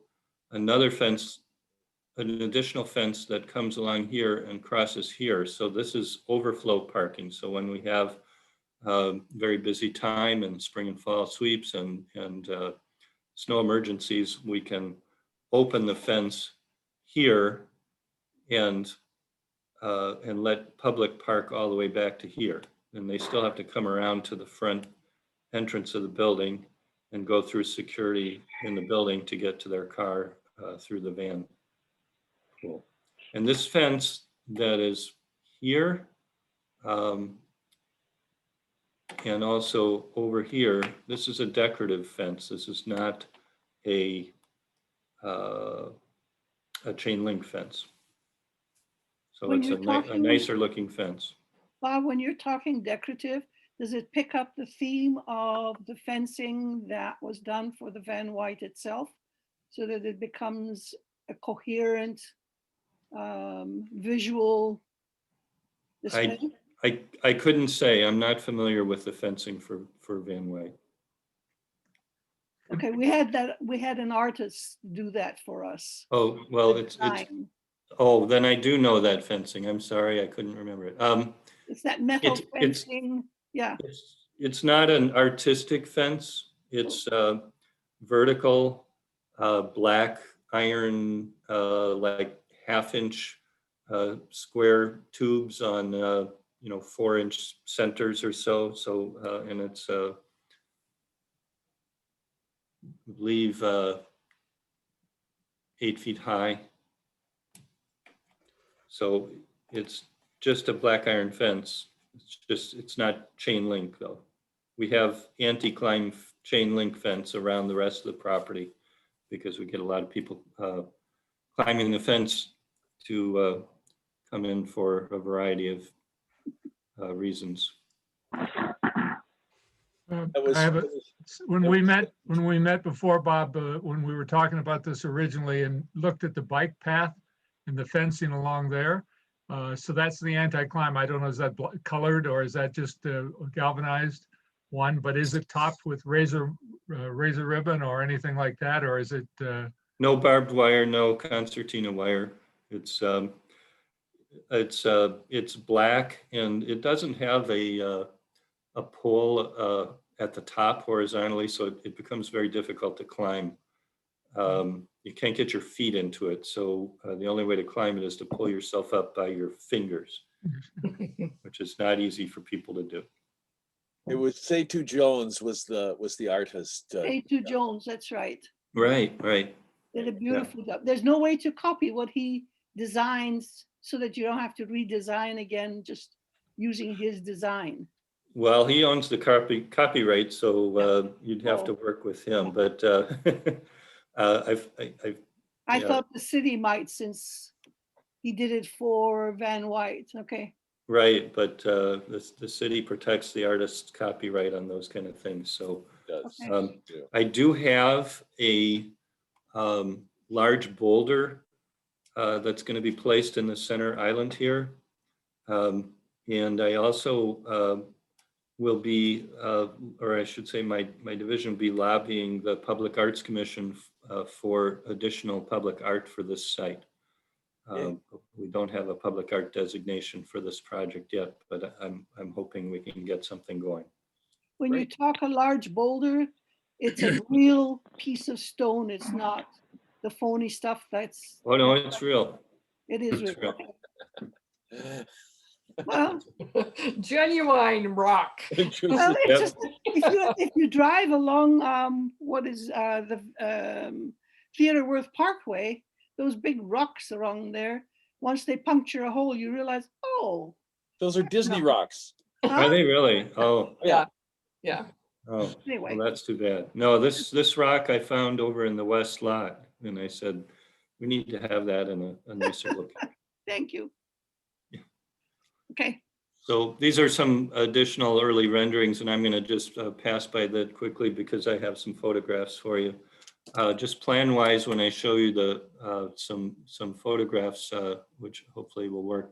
another fence, an additional fence that comes along here and crosses here. So this is overflow parking. So when we have very busy time and spring and fall sweeps and snow emergencies, we can open the fence here and let public park all the way back to here. And they still have to come around to the front entrance of the building and go through security in the building to get to their car through the van pool. And this fence that is here and also over here, this is a decorative fence. This is not a chain link fence. So When it's you're a talking- nicer looking fence. Bob, when you're talking decorative, does it pick up the theme of the fencing that was done for the Van Wyck itself, so that it becomes a coherent visual display? I couldn't say. I'm not familiar with the fencing for Van Wyck. Okay, we had an artist do that for us. Oh, well, The it's design. oh, then I do know that fencing. I'm sorry, I couldn't remember it. It's that metal it's fencing, yeah. It's not an artistic fence. It's vertical, black iron, like 1/2-inch square tubes on 4-inch centers or so. So and it's believe 8 feet high. So it's just a black iron fence. It's not chain link though. We have anti-climb chain link fence around the rest of the property because we get a lot of people climbing the fence to come in for a variety of reasons. When we met before, Bob, when we were talking about this originally and looked at the bike path and the fencing along there. So that's the anti-climb. I don't know, is that colored or is that just galvanized one? But is it topped with razor ribbon or anything like that, or is it? No barbed wire, no concertina wire. It's black and it doesn't have a pole at the top horizontally, so it becomes very difficult to climb. You can't get your feet into it, so the only way to climb it is to pull yourself up by your fingers, which is not easy for people to do. It was Seitu Jones was the artist. Seitu Jones, that's right. Right. Did a beautiful job. There's no way to copy what he designs so that you don't have to redesign again, just using his design. Well, he owns the copyright, so you'd have to work with him. But I thought the city might, since he did it for Van White. Okay. Right, but the city protects the artist's copyright on those kind of things. So I do have a large boulder that's going to be placed in the center island here. And I also will be, or I should say my division will be lobbying the Public Arts Commission for additional public art for this site. We don't have a public art designation for this project yet, but I'm hoping we can get something going. When you talk a large boulder, it's a real piece of stone. It's not the phony stuff that's. Oh no, it's real. It is It's real. Well, genuine rock. Well, it's just, if you drive along what is the Theater Worth Parkway, those big rocks around there, once they puncture a hole, you realize, oh. Those are Disney rocks. Are they really? Oh. Yeah. Oh, anyway. Well, that's too bad. No, this rock I found over in the west lot, and I said, we need to have that in a nicer location. Thank you. Okay. So these are some additional early renderings, and I'm going to just pass by that quickly because I have some photographs for you. Just plan-wise, when I show you the some photographs, which hopefully will work.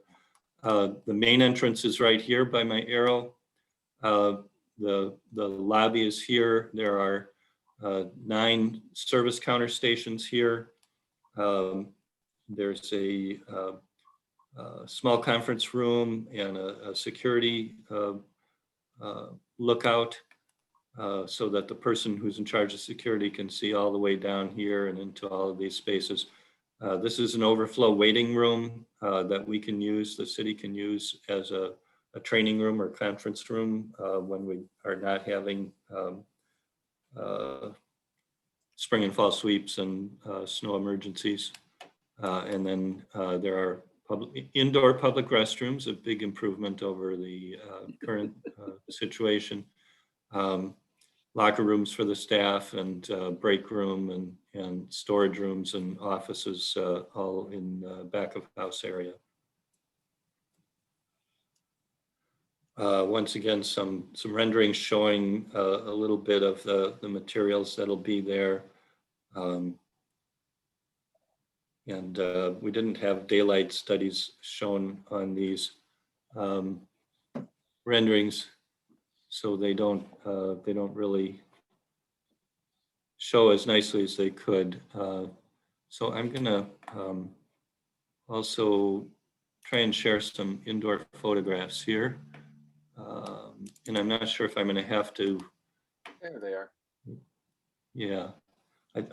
The main entrance is right here by my arrow. The lobby is here. There are 9 service counter stations here. There's a small conference room and a security lookout so that the person who's in charge of security can see all the way down here and into all of these spaces. This is an overflow waiting room that we can use, the city can use as a training room or conference room when we are not having spring and fall sweeps and snow emergencies. And then there are indoor public restrooms, a big improvement over the current situation. Locker rooms for the staff and break room and storage rooms and offices all in the back of house area. Once again, some renderings showing a little bit of the materials that'll be there. And we didn't have daylight studies shown on these renderings, so they don't really show as nicely as they could. So I'm gonna also try and share some indoor photographs here. And I'm not sure if I'm gonna have to. There they are. Yeah.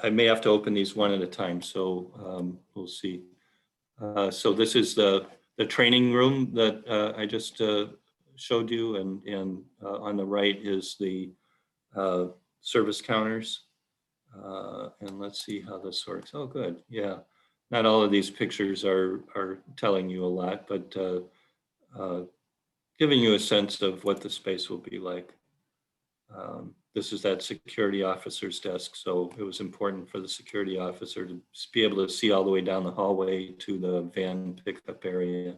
I may have to open these one at a time, so we'll see. So this is the training room that I just showed you, and on the right is the service counters. And let's see how this works. Oh, good. Yeah. Not all of these pictures are telling you a lot, but giving you a sense of what the space will be like. This is that security officer's desk. So it was important for the security officer to be able to see all the way down the hallway to the van pickup area.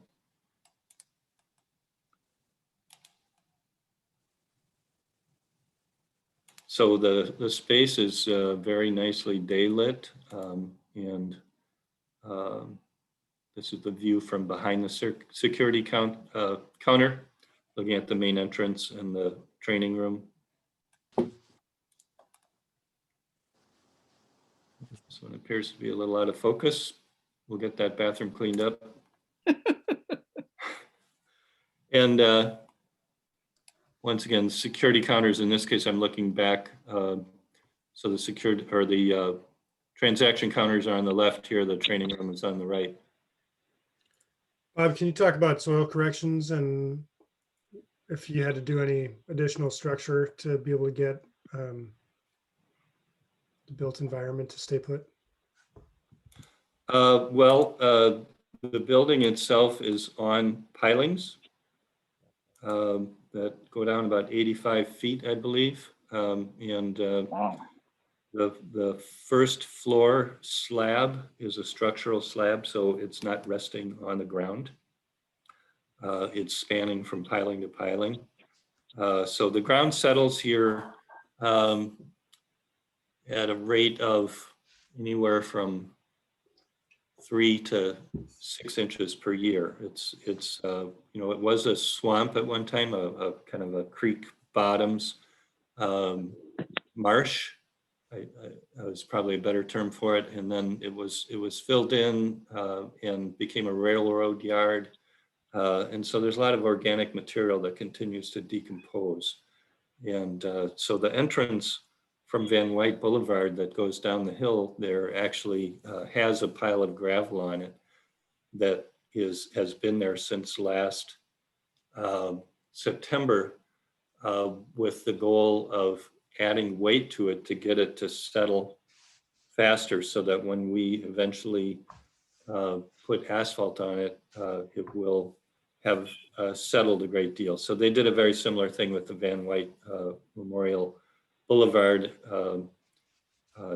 So the space is very nicely daylit, and this is the view from behind the security counter, looking at the main entrance and the training room. This one appears to be a little out of focus. We'll get that bathroom cleaned up. And once again, security counters, in this case, I'm looking back. So the security or the transaction counters are on the left here. The training room is on the right. Bob, can you talk about soil corrections and if you had to do any additional structure to be able to get the built environment to stay put? The building itself is on pilings that go down about 85 feet, I believe. Wow. The first floor slab is a structural slab, so it's not resting on the ground. It's spanning from piling to piling. So the ground settles here at a rate of anywhere from 3 to 6 inches per year. It's you know, it was a swamp at one time, a kind of a creek bottoms marsh. I was probably a better term for it. And then it was filled in and became a railroad yard. And so there's a lot of organic material that continues to decompose. And so the entrance from Van Wyck Boulevard that goes down the hill there actually has a pile of gravel on it that has been there since last September with the goal of adding weight to it to get it to settle faster so that when we eventually put asphalt on it, it will have settled a great deal. So they did a very similar thing with the Van Wyck Memorial Boulevard.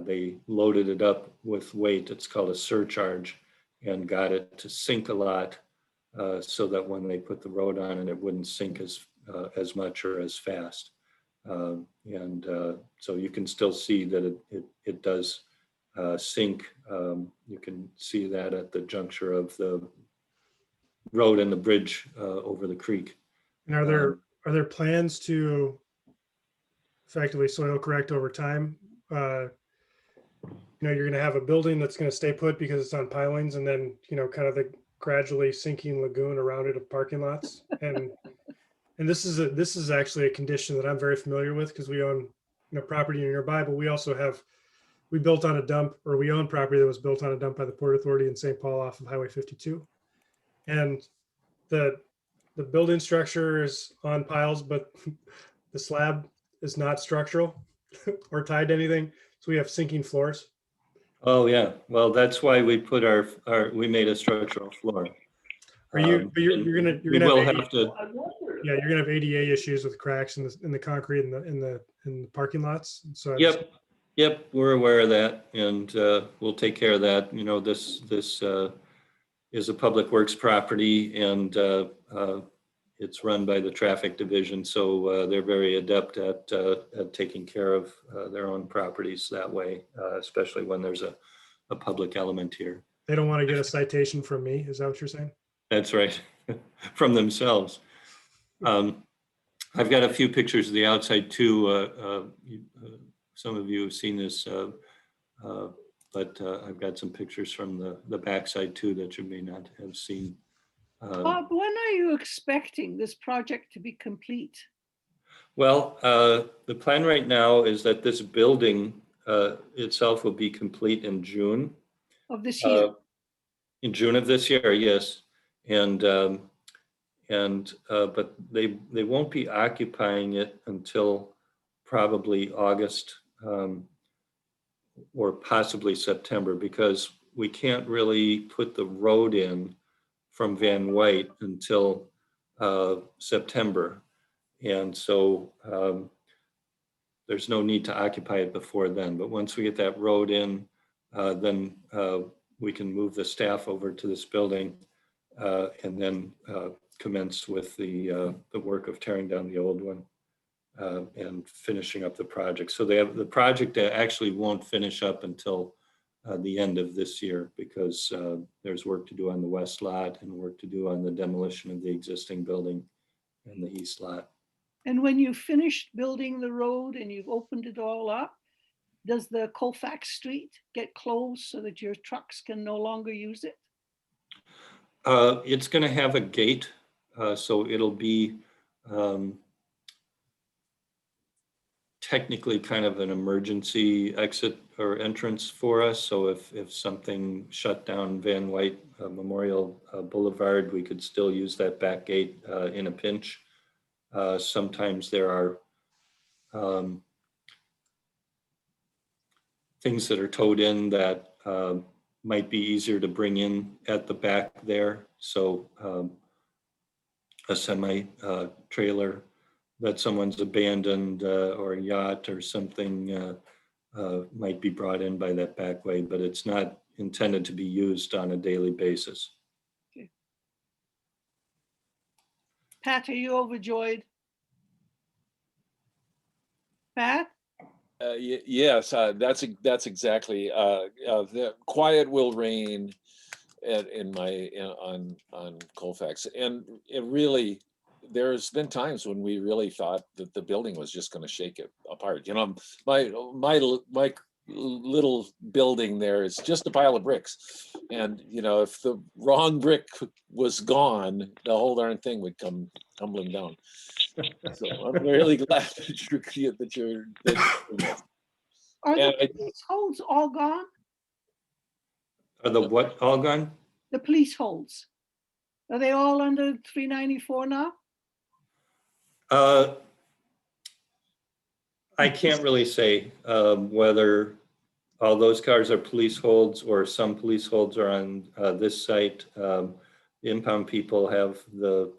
They loaded it up with weight. It's called a surcharge, and got it to sink a lot so that when they put the road on it, it wouldn't sink as much or as fast. So you can still see that it does sink. You can see that at the juncture of the road and the bridge over the creek. And are there plans to effectively soil correct over time? You know, you're going to have a building that's going to stay put because it's on pilings, and then, you know, kind of the gradually sinking lagoon around it of parking lots. And this is actually a condition that I'm very familiar with because we own, you know, property nearby, but we also we built on a dump, or we own property that was built on a dump by the Port Authority in St. Paul off of Highway 52. And the building structure is on piles, but the slab is not structural or tied to anything. So we have sinking floors. Oh yeah, well that's why we put we made a structural floor. But you're gonna have to. Yeah, you're gonna have ADA issues with cracks in the concrete in the parking lots. So Yep, we're aware of that, and we'll take care of that. You know, this is a public works property, and it's run by the traffic division, so they're very adept at taking care of their own properties that way, especially when there's a public element here. They don't want to get a citation from me. Is that what you're saying? That's right, from themselves. I've got a few pictures of the outside too. Some of you have seen this, but I've got some pictures from the backside too that you may not have seen. Bob, when are you expecting this project to be complete? Well, the plan right now is that this building itself will be complete in June. Of this year? In June of this year, yes. But they won't be occupying it until probably August or possibly September, because we can't really put the road in from Van White until September. And so there's no need to occupy it before then. But once we get that road in, then we can move the staff over to this building and then commence with the work of tearing down the old one and finishing up the project. So the project actually won't finish up until the end of this year, because there's work to do on the west lot and work to do on the demolition of the existing building in the east lot. And when you finished building the road and you've opened it all up, does the Colfax Street get closed so that your trucks can no longer use it? It's going to have a gate, so it'll be technically kind of an emergency exit or entrance for us. So if something shut down Van White Memorial Boulevard, we could still use that back gate in a pinch. Sometimes there are things that are towed in that might be easier to bring in at the back there. So a semi trailer that someone's abandoned or a yacht or something might be brought in by that back way, but it's not intended to be used on a daily basis. Okay. Pat, are you overjoyed? Pat? Yes, that's exactly. The quiet will reign on Colfax, and it really, there's been times when we really thought that the building was just going to shake it apart. You know, my little building there is just a pile of bricks, and you know, if the wrong brick was gone, the whole darn thing would come tumbling down. So I'm really glad that you're Are and the police holds all gone? Are the what all gone? The police holds. Are they all under 394 now? I can't really say whether all those cars are police holds or some police holds are on this site. The impound people have the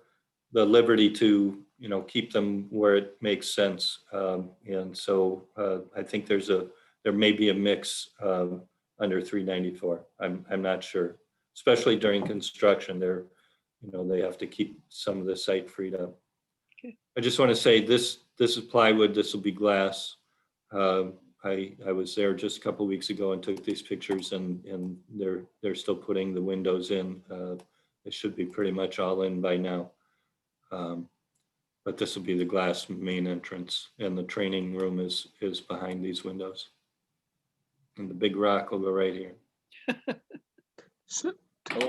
liberty to, you know, keep them where it makes sense. And so I think there may be a mix under 394. I'm not sure, especially during construction. They have to keep some of the site freed up. Okay. I just want to say this is plywood. This will be glass. I was there just a couple of weeks ago and took these pictures, and they're still putting the windows in. It should be pretty much all in by now. But this will be the glass main entrance, and the training room is behind these windows. And the big rock will go right here. So,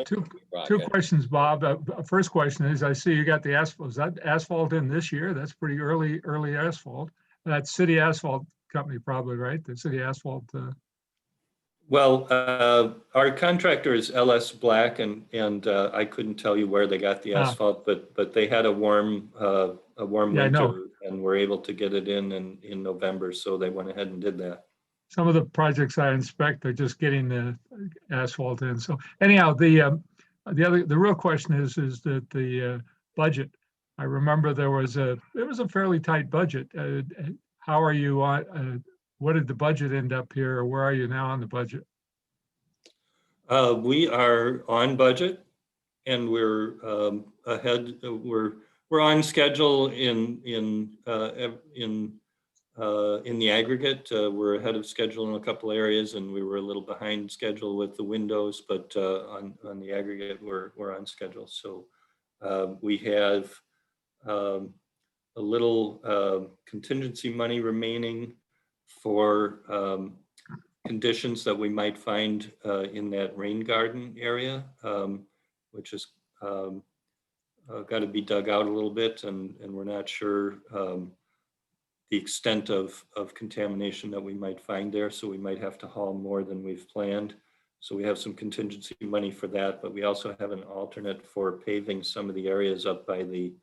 two questions, Bob. First question is, I see you got the asphalt. Is that asphalt in this year? That's pretty early asphalt. That's City Asphalt Company probably, right? The City Asphalt. Well, our contractor is LS Black, and I couldn't tell you where they got the asphalt, but they had a warm winter and were able to get it in November, so they went ahead and did that. Some of the projects I inspect are just getting the asphalt in. So anyhow, the real question is that the budget. I remember there was a fairly tight budget. How are you on? What did the budget end up here? Or where are you now on the budget? We are on budget, and we're ahead. We're on schedule in the aggregate. We're ahead of schedule in a couple areas, and we were a little behind schedule with the windows, but on the aggregate, we're on schedule. So we have a little contingency money remaining for conditions that we might find in that rain garden area, which is got to be dug out a little bit, and we're not sure the extent of contamination that we might find there. So we might have to haul more than we've planned. So we have some contingency money for that, but we also have an alternate for paving some of the areas up by the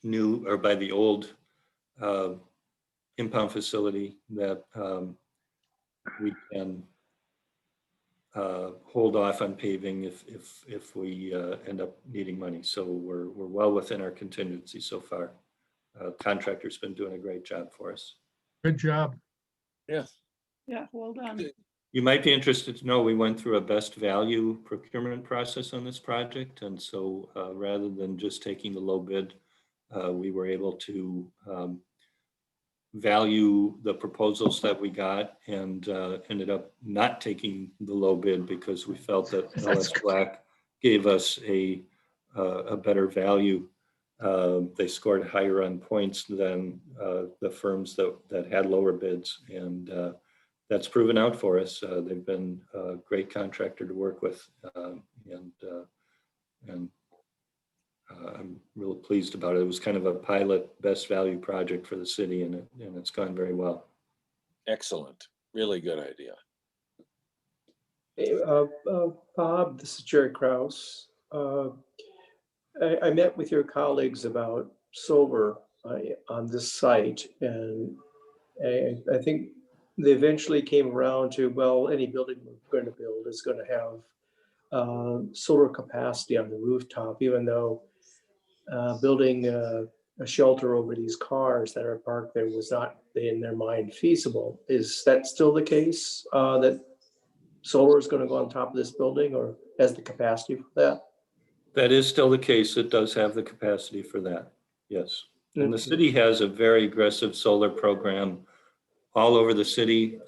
new or by the old impound facility that we can hold off on paving if we end up needing money. So we're well within our contingency so far. Contractor's been doing a great job for us. Good job. Yeah. Yeah, well done. You might be interested to know we went through a best value procurement process on this project. And so rather than just taking the low bid, we were able to value the proposals that we got and ended up not taking the low bid because we felt that LS Black gave us a better value. They scored higher on points than the firms that had lower bids, and that's proven out for us. They've been a great contractor to work with, and I'm really pleased about it. It was kind of a pilot best value project for the city, and it's gone very well. Excellent. Really good idea. Hey, Bob, this is Jerry Krause. I met with your colleagues about solar on this site, and I think they eventually came around to, well, any building we're going to build is going to have solar capacity on the rooftop, even though building a shelter over these cars that are parked there was not in their mind feasible. Is that still the case, that solar is going to go on top of this building or has the capacity for that? That is still the case. It does have the capacity for that. Yes. And the city has a very aggressive solar program all over the city.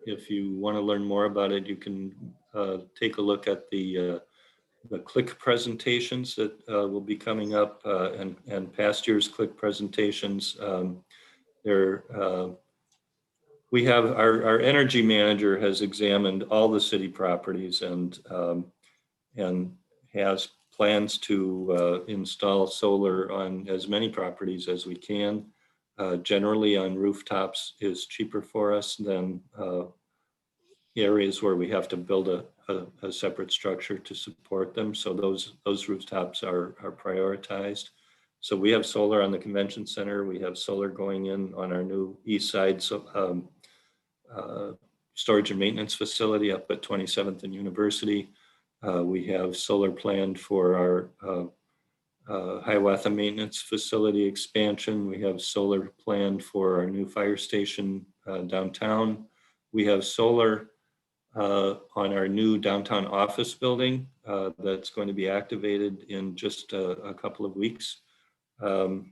If you want to learn more about it, you can take a look at the CLIC presentations that will be coming up and past year's CLIC presentations. We have our energy manager has examined all the city properties and has plans to install solar on as many properties as we can. Generally on rooftops is cheaper for us than areas where we have to build a separate structure to support them. So those rooftops are prioritized. So we have solar on the convention center. We have solar going in on our new east side storage and maintenance facility up at 27th and University. We have solar planned for our Hiawatha maintenance facility expansion. We have solar planned for our new fire station downtown. We have solar on our new downtown office building that's going to be activated in just a couple of weeks. We're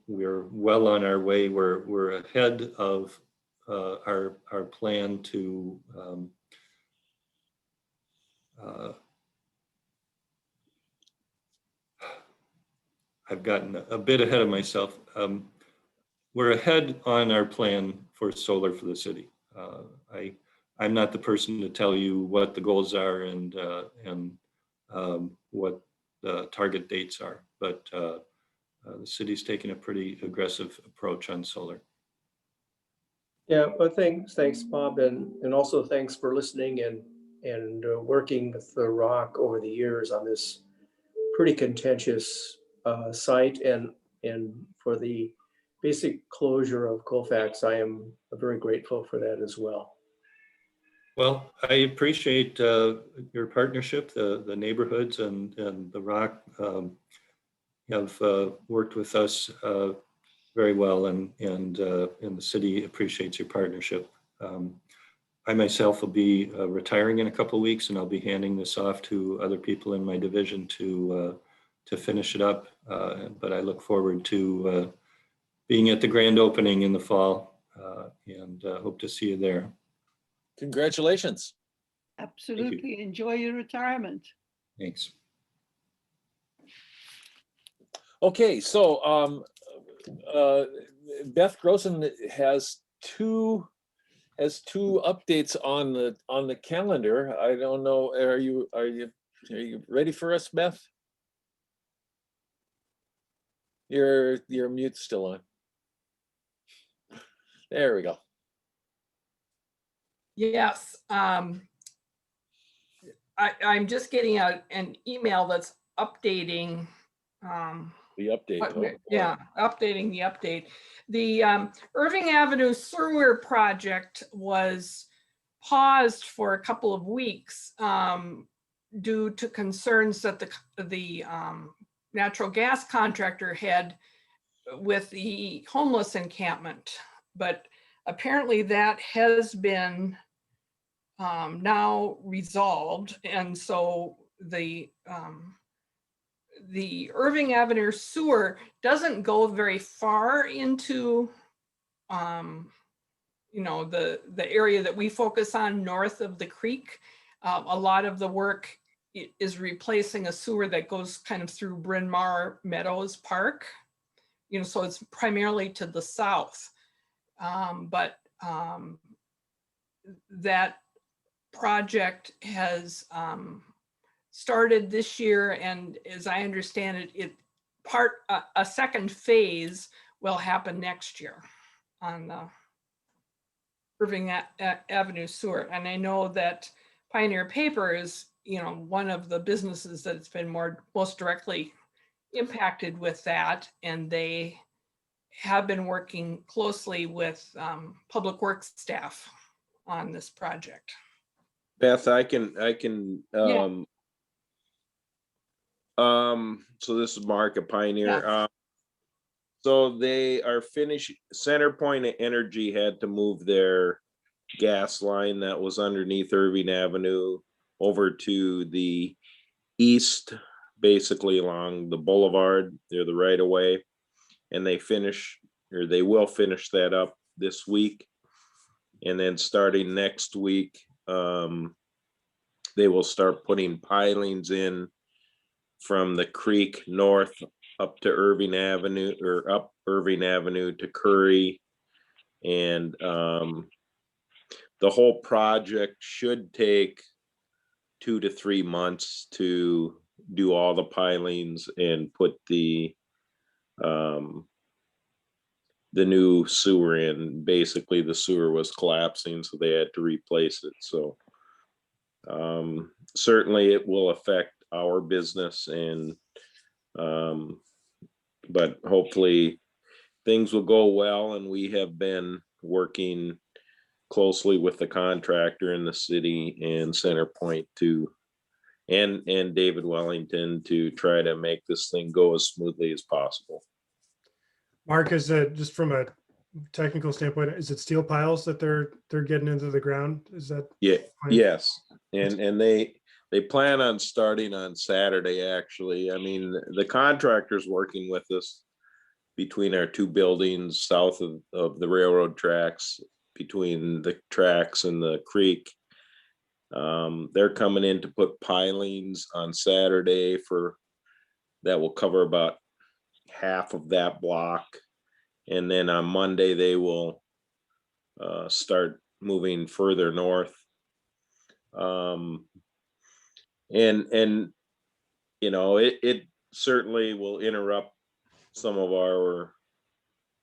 well on our way. We're ahead of our plan to I've gotten a bit ahead of myself. We're ahead on our plan for solar for the city. I'm not the person to tell you what the goals are and what the target dates are, but the city's taking a pretty aggressive approach on solar. Yeah, well, thanks, Bob, and also thanks for listening and working with the ROC over the years on this pretty contentious site and for the basic closure of Colfax. I am very grateful for that as well. Well, I appreciate your partnership. The neighborhoods and the ROC have worked with us very well, and the city appreciates your partnership. I myself will be retiring in a couple of weeks, and I'll be handing this off to other people in my division to finish it up. But I look forward to being at the grand opening in the fall, and hope to see you there. Congratulations. Absolutely. Enjoy your retirement. Thanks. Okay, so Beth Grossen has two updates on the calendar. I don't know. Are you ready for us, Beth? Your mute's still on. There we go. Yes. I'm just getting an email that's updating The update. But Oh, boy. yeah, updating the update. The Irving Avenue sewer project was paused for a couple of weeks due to concerns that the natural gas contractor had with the homeless encampment. But apparently that has been now resolved. And so the Irving Avenue sewer doesn't go very far into you know, the area that we focus on north of the creek. A lot of the work is replacing a sewer that goes kind of through Bryn Mawr Meadows Park. You know, so it's primarily to the south. But that project has started this year, and as I understand it, a second phase will happen next year on the Irving Avenue sewer. And I know that Pioneer Paper is, you know, one of the businesses that's been most directly impacted with that, and they have been working closely with public works staff on this project. Beth, I can, Yeah. so this is Mark at Pioneer. Yes. So they are finished. CenterPoint Energy had to move their gas line that was underneath Irving Avenue over to the east, basically along the boulevard. They're the right of way, and they will finish that up this week. And then starting next week, they will start putting pilings in from the creek north up to Irving Avenue, or up Irving Avenue to Curry. And the whole project should take 2 to 3 months to do all the pilings and put the new sewer in. Basically, the sewer was collapsing, so they had to replace it. So certainly it will affect our business, and but hopefully things will go well. And we have been working closely with the contractor in the city and CenterPoint and David Wellington to try to make this thing go as smoothly as possible. Mark, is it just from a technical standpoint, is it steel piles that they're getting into the ground? Is that? Yeah, yes. And they plan on starting on Saturday, actually. I mean, the contractor's working with us between our two buildings south of the railroad tracks, between the tracks and the creek. They're coming in to put pilings on Saturday that will cover about half of that block. And then on Monday, they will start moving further north. And you know, it certainly will interrupt some of our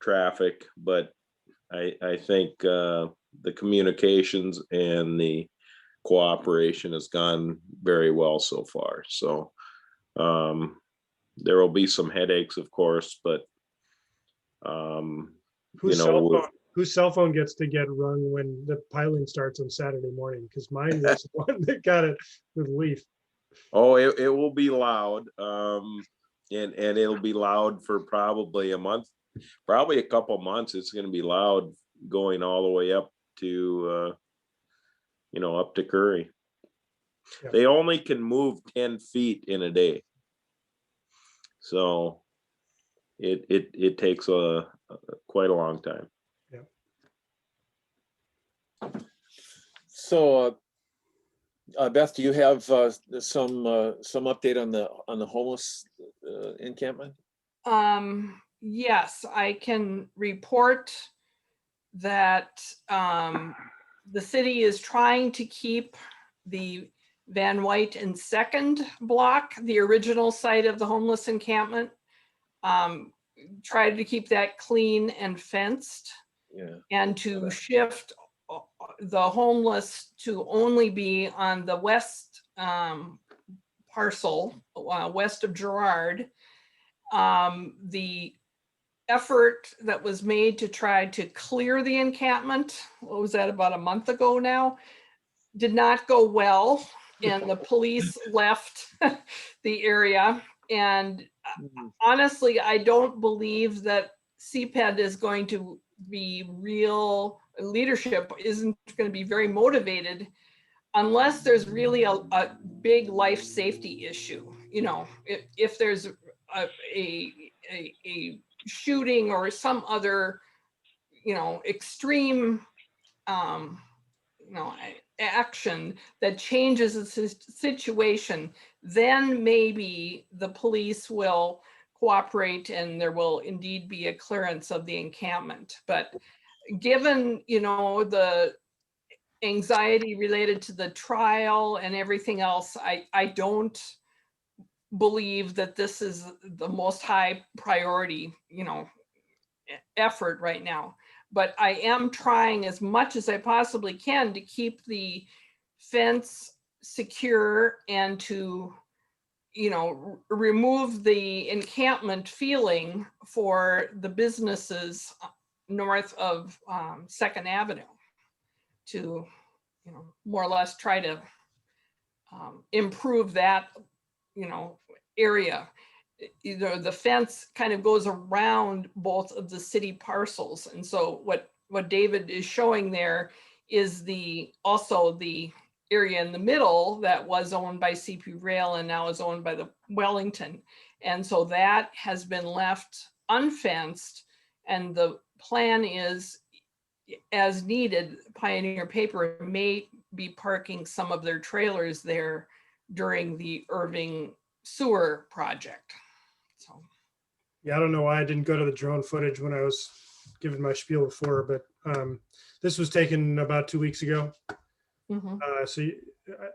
traffic, but I think the communications and the cooperation has gone very well so far. So there will be some headaches, of course, but whose cell phone gets to get rung when the piling starts on Saturday morning? Because mine was the one that got it with Leaf. Oh, it will be loud. And it'll be loud for probably a month, probably a couple months. It's going to be loud going all the way up to, up to Curry. Yeah. They only can move 10 feet in a day. So it takes quite a long time. Yeah. So, Beth, do you have some update on the homeless encampment? Yes, I can report that the city is trying to keep the Van White and Second block, the original site of the homeless encampment. Tried to keep that clean and fenced, and to shift the homeless to only be on the west parcel, west of Girard. The effort that was made to try to clear the encampment, what was that, about a month ago now, did not go well, and the police left the area. And honestly, I don't believe that CPED is going to be real, leadership isn't going to be very motivated unless there's really a big life safety issue. You know, if there's a shooting or some other, you know, extreme, you know, action that changes the situation, then maybe the police will cooperate and there will indeed be a clearance of the encampment. But given, you know, the anxiety related to the trial and everything else, I don't believe that this is the most high priority, you know, effort right now. But I am trying as much as I possibly can to keep the fence secure and to, you know, remove the encampment feeling for the businesses north of 2nd Avenue to, you know, more or less try to improve that, you know, area. Either the fence kind of goes around both of the city parcels. And so what David is showing there is also the area in the middle that was owned by CP Rail and now is owned by the Wellington. And so that has been left unfenced. And the plan is, as needed, Pioneer Paper may be parking some of their trailers there during the Irving sewer project. So, Yeah, I don't know why I didn't go to the drone footage when I was giving my spiel before, but this was taken about 2 weeks ago. So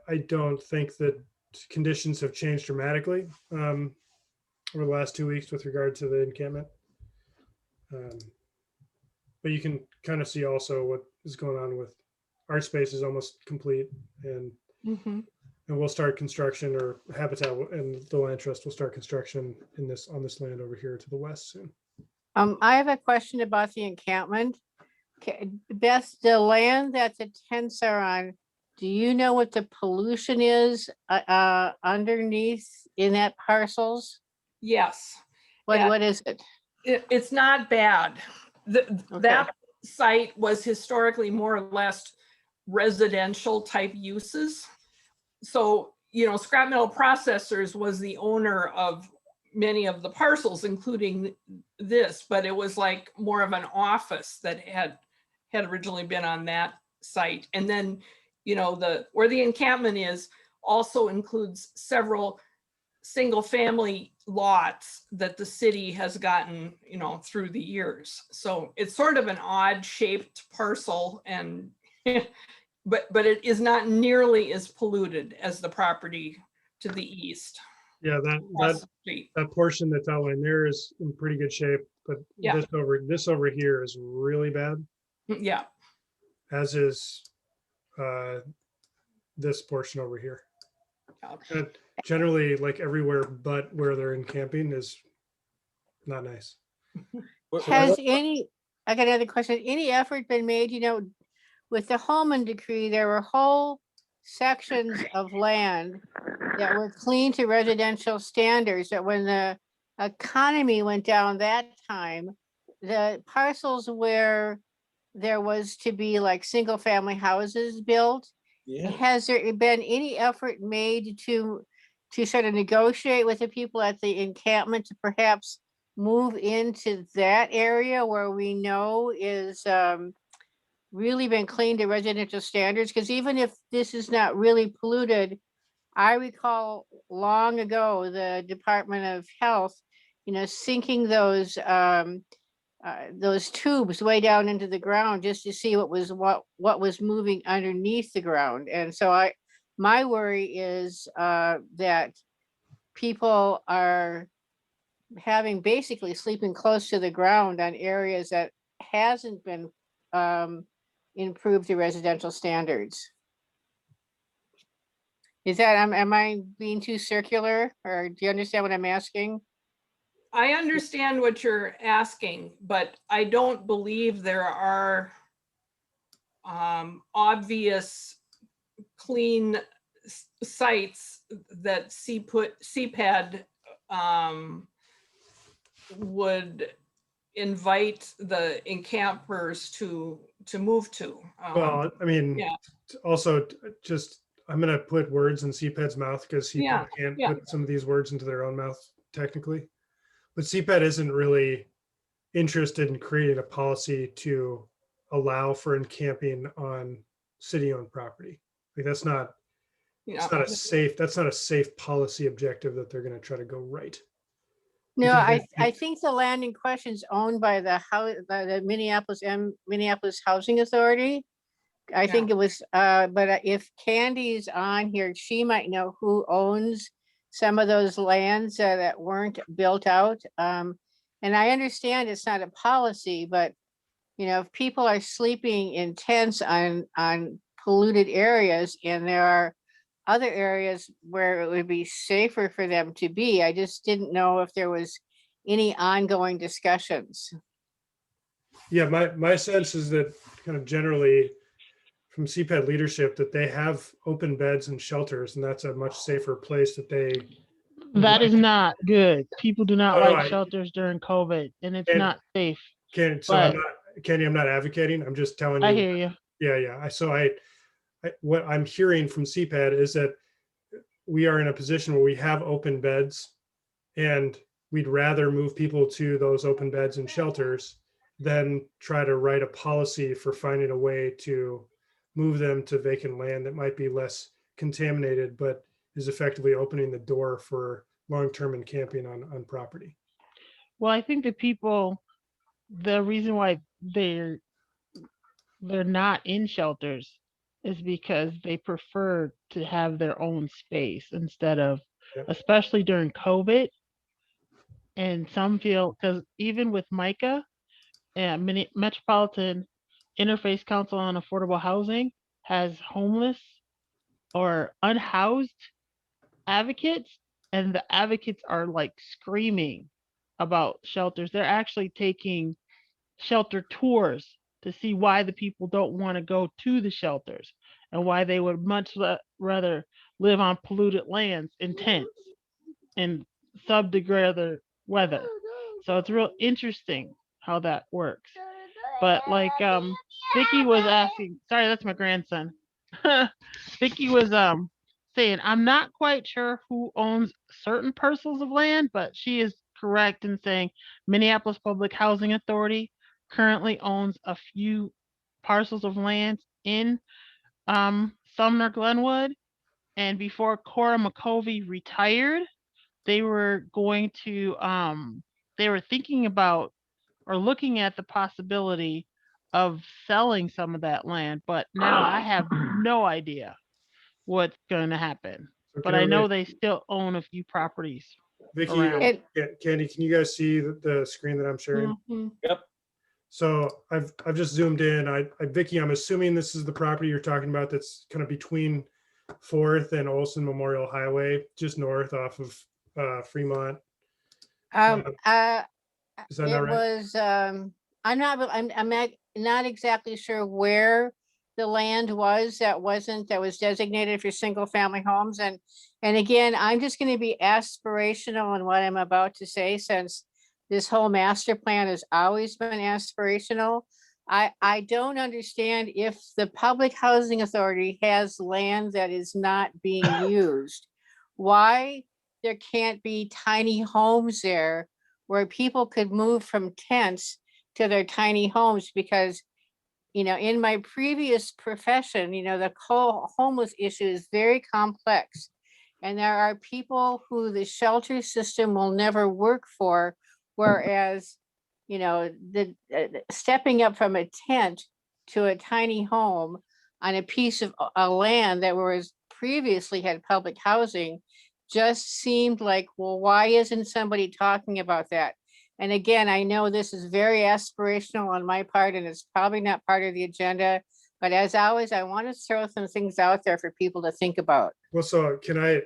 I don't think that conditions have changed dramatically over the last 2 weeks with regard to the encampment. But you can kind of see also what is going on with our space is almost complete, and we'll start construction, or Habitat and the Land Trust will start construction on this land over here to the west soon. I have a question about the encampment. Beth, the land that the tents are on, do you know what the pollution is underneath in that parcels? yes. What is it? It's not bad. That site was historically more or less residential type uses. So, you know, Scrap Metal Processors was the owner of many of the parcels, including this, but it was like more of an office that had originally been on that site. And then, you know, where the encampment is also includes several single family lots that the city has gotten, you know, through the years. So it's sort of an odd shaped parcel, and but it is not nearly as polluted as the property to the east. Yeah, that portion that's outlined there is in pretty good shape, but Yeah. this over here is really bad. Yeah. As is this portion over here. And generally, like everywhere but where they're encamping is not nice. Has I got another question. Any effort been made, you know, with the Holman decree, there were whole sections of land that were clean to residential standards, that when the economy went down that time, the parcels where there was to be like single family houses built, has there been any effort made to sort of negotiate with the people at the encampment to perhaps move into that area where we know is really been cleaned to residential standards? Because even if this is not really polluted, I recall long ago, the Department of Health, you know, sinking those tubes way down into the ground just to see what was moving underneath the ground. And so my worry is that people are having basically sleeping close to the ground on areas that hasn't been improved to residential standards. Is that, am I being too circular, or do you understand what I'm asking? I understand what you're asking, but I don't believe there are obvious clean sites that CPAD would invite the encampers to move to. Well, I mean, Yeah. also just, I'm gonna put words in CPAD's mouth because Yeah, CPAD can't yeah. put some of these words into their own mouth technically. But CPAD isn't really interested in creating a policy to allow for encamping on city-owned property. Like that's not that's not a safe policy objective that they're gonna try to go right. No, Because I think the land in question is owned by the Minneapolis Housing Authority. I think it was, but if Candy's on here, she might know who owns some of those lands that weren't built out. And I understand it's not a policy, but you know, if people are sleeping in tents on polluted areas and there are other areas where it would be safer for them to be, I just didn't know if there was any ongoing discussions. yeah, my sense is that kind of generally from CPAD leadership that they have open beds and shelters, and that's a much safer place that they. That is not good. People do not Oh, no, like shelters during COVID, and it's And- not safe. So But I'm not, Kenny, I'm not advocating. I'm just telling you. I hear you. Yeah. So what I'm hearing from CPAD is that we are in a position where we have open beds and we'd rather move people to those open beds and shelters than try to write a policy for finding a way to move them to vacant land that might be less contaminated, but is effectively opening the door for long-term encamping on property. Well, I think the reason why they're not in shelters is because they prefer to have their own space instead of, especially during COVID. And some feel, because even with Micah and Metropolitan Interface Council on Affordable Housing has homeless or unhoused advocates, and the advocates are like screaming about shelters. They're actually taking shelter tours to see why the people don't want to go to the shelters and why they would much rather live on polluted lands in tents in sub-degraded weather. So it's real interesting how that works. But like Vicky was asking, sorry, that's my grandson. Vicky was saying, I'm not quite sure who owns certain parcels of land, but she is correct in saying Minneapolis Public Housing Authority currently owns a few parcels of land in Sumner Glenwood. And before Cora McCovey retired, they were going to they were thinking about or looking at the possibility of selling some of that land, but now I have no idea what's going to happen. So But I know they still own a few properties. Vicky, around. Candy, can you guys see the screen that I'm sharing? Yep. So I've just zoomed in. Vicky, I'm assuming this is the property you're talking about that's kind of between 4th and Olson Memorial Highway, just north off of Fremont. Is that It not right? was, I'm not exactly sure where the land was that was designated for single family homes. And again, I'm just going to be aspirational in what I'm about to say, since this whole master plan has always been aspirational. I don't understand if the Public Housing Authority has land that is not being used, why there can't be tiny homes there where people could move from tents to their tiny homes. Because, you know, in my previous profession, you know, the whole homeless issue is very complex. And there are people who the shelter system will never work for, whereas, you know, the stepping up from a tent to a tiny home on a piece of a land that was previously had public housing just seemed like, well, why isn't somebody talking about that? And again, I know this is very aspirational on my part, and it's probably not part of the agenda, but as always, I want to throw some things out there for people to think about. Well, so can I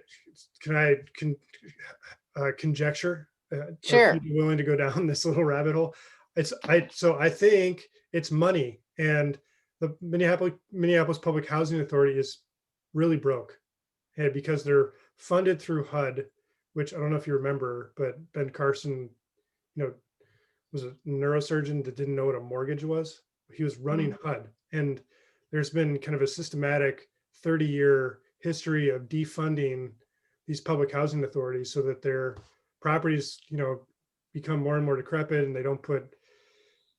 conjecture Are Sure. people willing to go down this little rabbit hole? So I think it's money, and the Minneapolis Public Housing Authority is really broke, and because they're funded through HUD, which I don't know if you remember, but Ben Carson, was a neurosurgeon that didn't know what a mortgage was. He was running HUD, and there's been kind of a systematic 30-year history of defunding these public housing authorities so that their properties, become more and more decrepit, and they don't put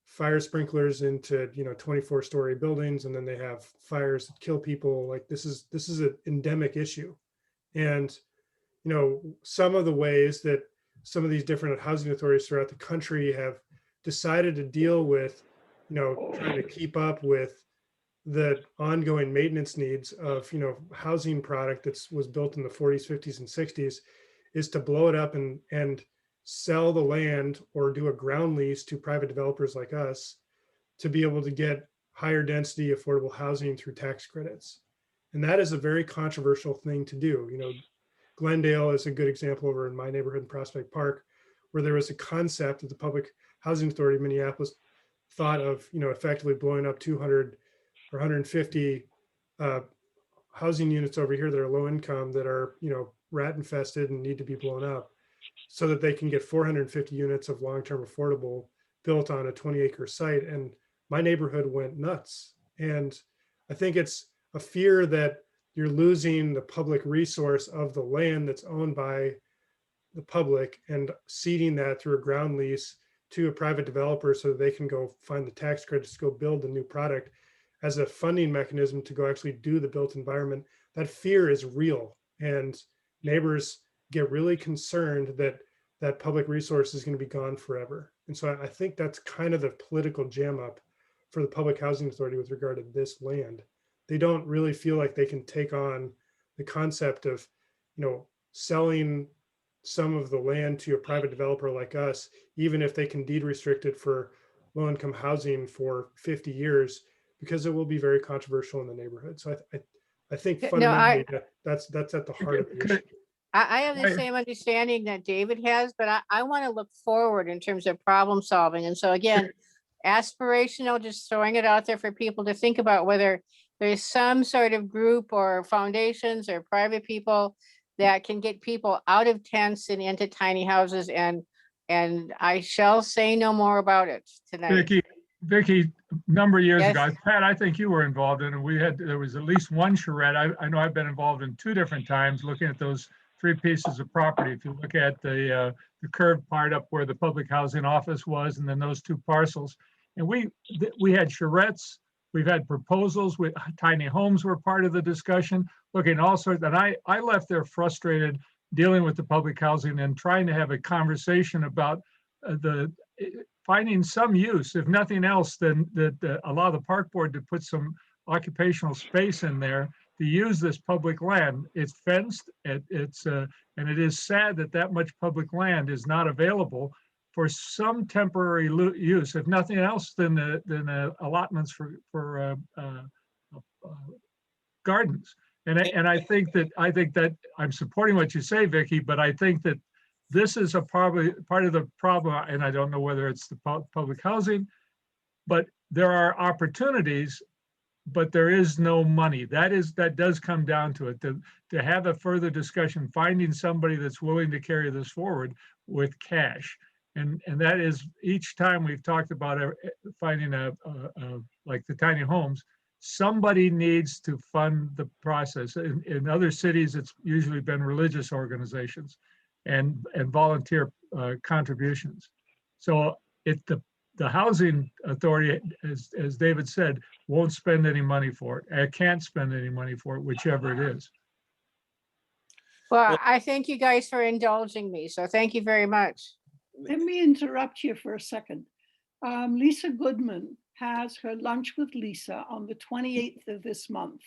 fire sprinklers into 24-story buildings, and then they have fires that kill people. Like this is an endemic issue. And some of the ways that some of these different housing authorities throughout the country have decided to deal with trying to keep up with the ongoing maintenance needs of housing product that was built in the 40s, 50s, and 60s is to blow it up and sell the land or do a ground lease to private developers like us to be able to get higher density affordable housing through tax credits. And that is a very controversial thing to do. Glendale is a good example over in my neighborhood in Prospect Park, where there was a concept that the Public Housing Authority of Minneapolis thought of, effectively blowing up 200 or 150 housing units over here that are low income, that are, rat infested and need to be blown up, so that they can get 450 units of long-term affordable built on a 20-acre site. And my neighborhood went nuts. And I think it's a fear that you're losing the public resource of the land that's owned by the public and ceding that through a ground lease to a private developer so that they can go find the tax credits to go build the new product as a funding mechanism to go actually do the built environment. That fear is real, and neighbors get really concerned that that public resource is going to be gone forever. And so I think that's kind of the political jam up for the Public Housing Authority with regard to this land. They don't really feel like they can take on the concept of, selling some of the land to a private developer like us, even if they can deed restrict it for low-income housing for 50 years, because it will be very controversial in the neighborhood. So I think fundamentally that's at the heart of the issue. I have the same understanding that David has, but I want to look forward in terms of problem solving. And so again, aspirational, just throwing it out there for people to think about whether there's some sort of group or foundations or private people that can get people out of tents and into tiny houses. And I shall say no more about it tonight. Vicky, a number of years Yes. ago, Pat, I think you were involved in it. There was at least one charrette. I know I've been involved in 2 different times looking at those 3 pieces of property. If you look at the curved part up where the public housing office was, and then those 2 parcels, and we had charrettes, we've had proposals, tiny homes were part of the discussion, looking all sorts. And I left there frustrated dealing with the public housing and trying to have a conversation about finding some use, if nothing else, then that allow the park board to put some occupational space in there to use this public land. It's fenced, and it is sad that much public land is not available for some temporary use, if nothing else than the allotments for gardens. And I think that I'm supporting what you say, Vicky, but I think that this is probably part of the problem, and I don't know whether it's the public housing, but there are opportunities, but there is no money. That does come down to it. To have a further discussion, finding somebody that's willing to carry this forward with cash. And that is, each time we've talked about finding like the tiny homes, somebody needs to fund the process. In other cities, it's usually been religious organizations and volunteer contributions. So the housing authority, as David said, won't spend any money for it. It can't spend any money for it, whichever it is. Well, I thank you guys for indulging me. So thank you very much. Let me interrupt you for a second. Lisa Goodman has her lunch with Lisa on the 28th of this month.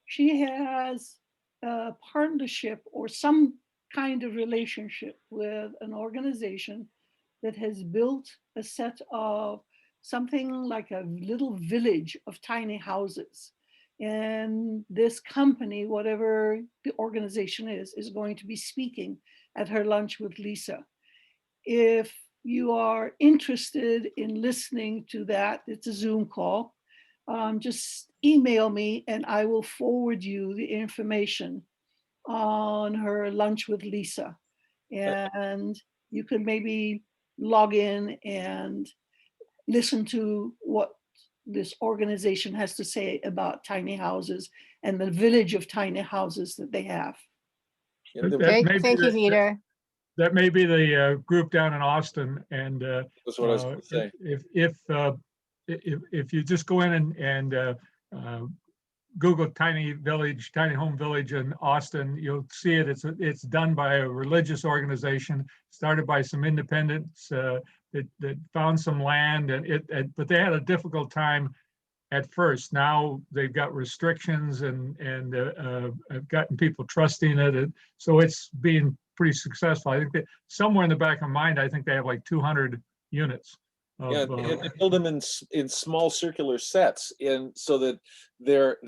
She has a partnership or some kind of relationship with an organization that has built a set of something like a little village of tiny houses. And this company, whatever the organization is going to be speaking at her lunch with Lisa. if you are interested in listening to that, it's a Zoom call. Just email me and I will forward you the information on her lunch with Lisa. And you could maybe log in and listen to what this organization has to say about tiny houses and the village of tiny houses that they have. Okay, thank you, Peter. That may be the group down in Austin, and That's what I was going to say. If you just go in and Google tiny home village in Austin, you'll see it. It's done by a religious organization, started by some independents that found some land, but they had a difficult time at first. Now they've got restrictions and have gotten people trusting it. So it's being pretty successful. I think that somewhere in the back of my mind, I think they have like 200 units. Yeah, and they build them in small circular sets, and so that they're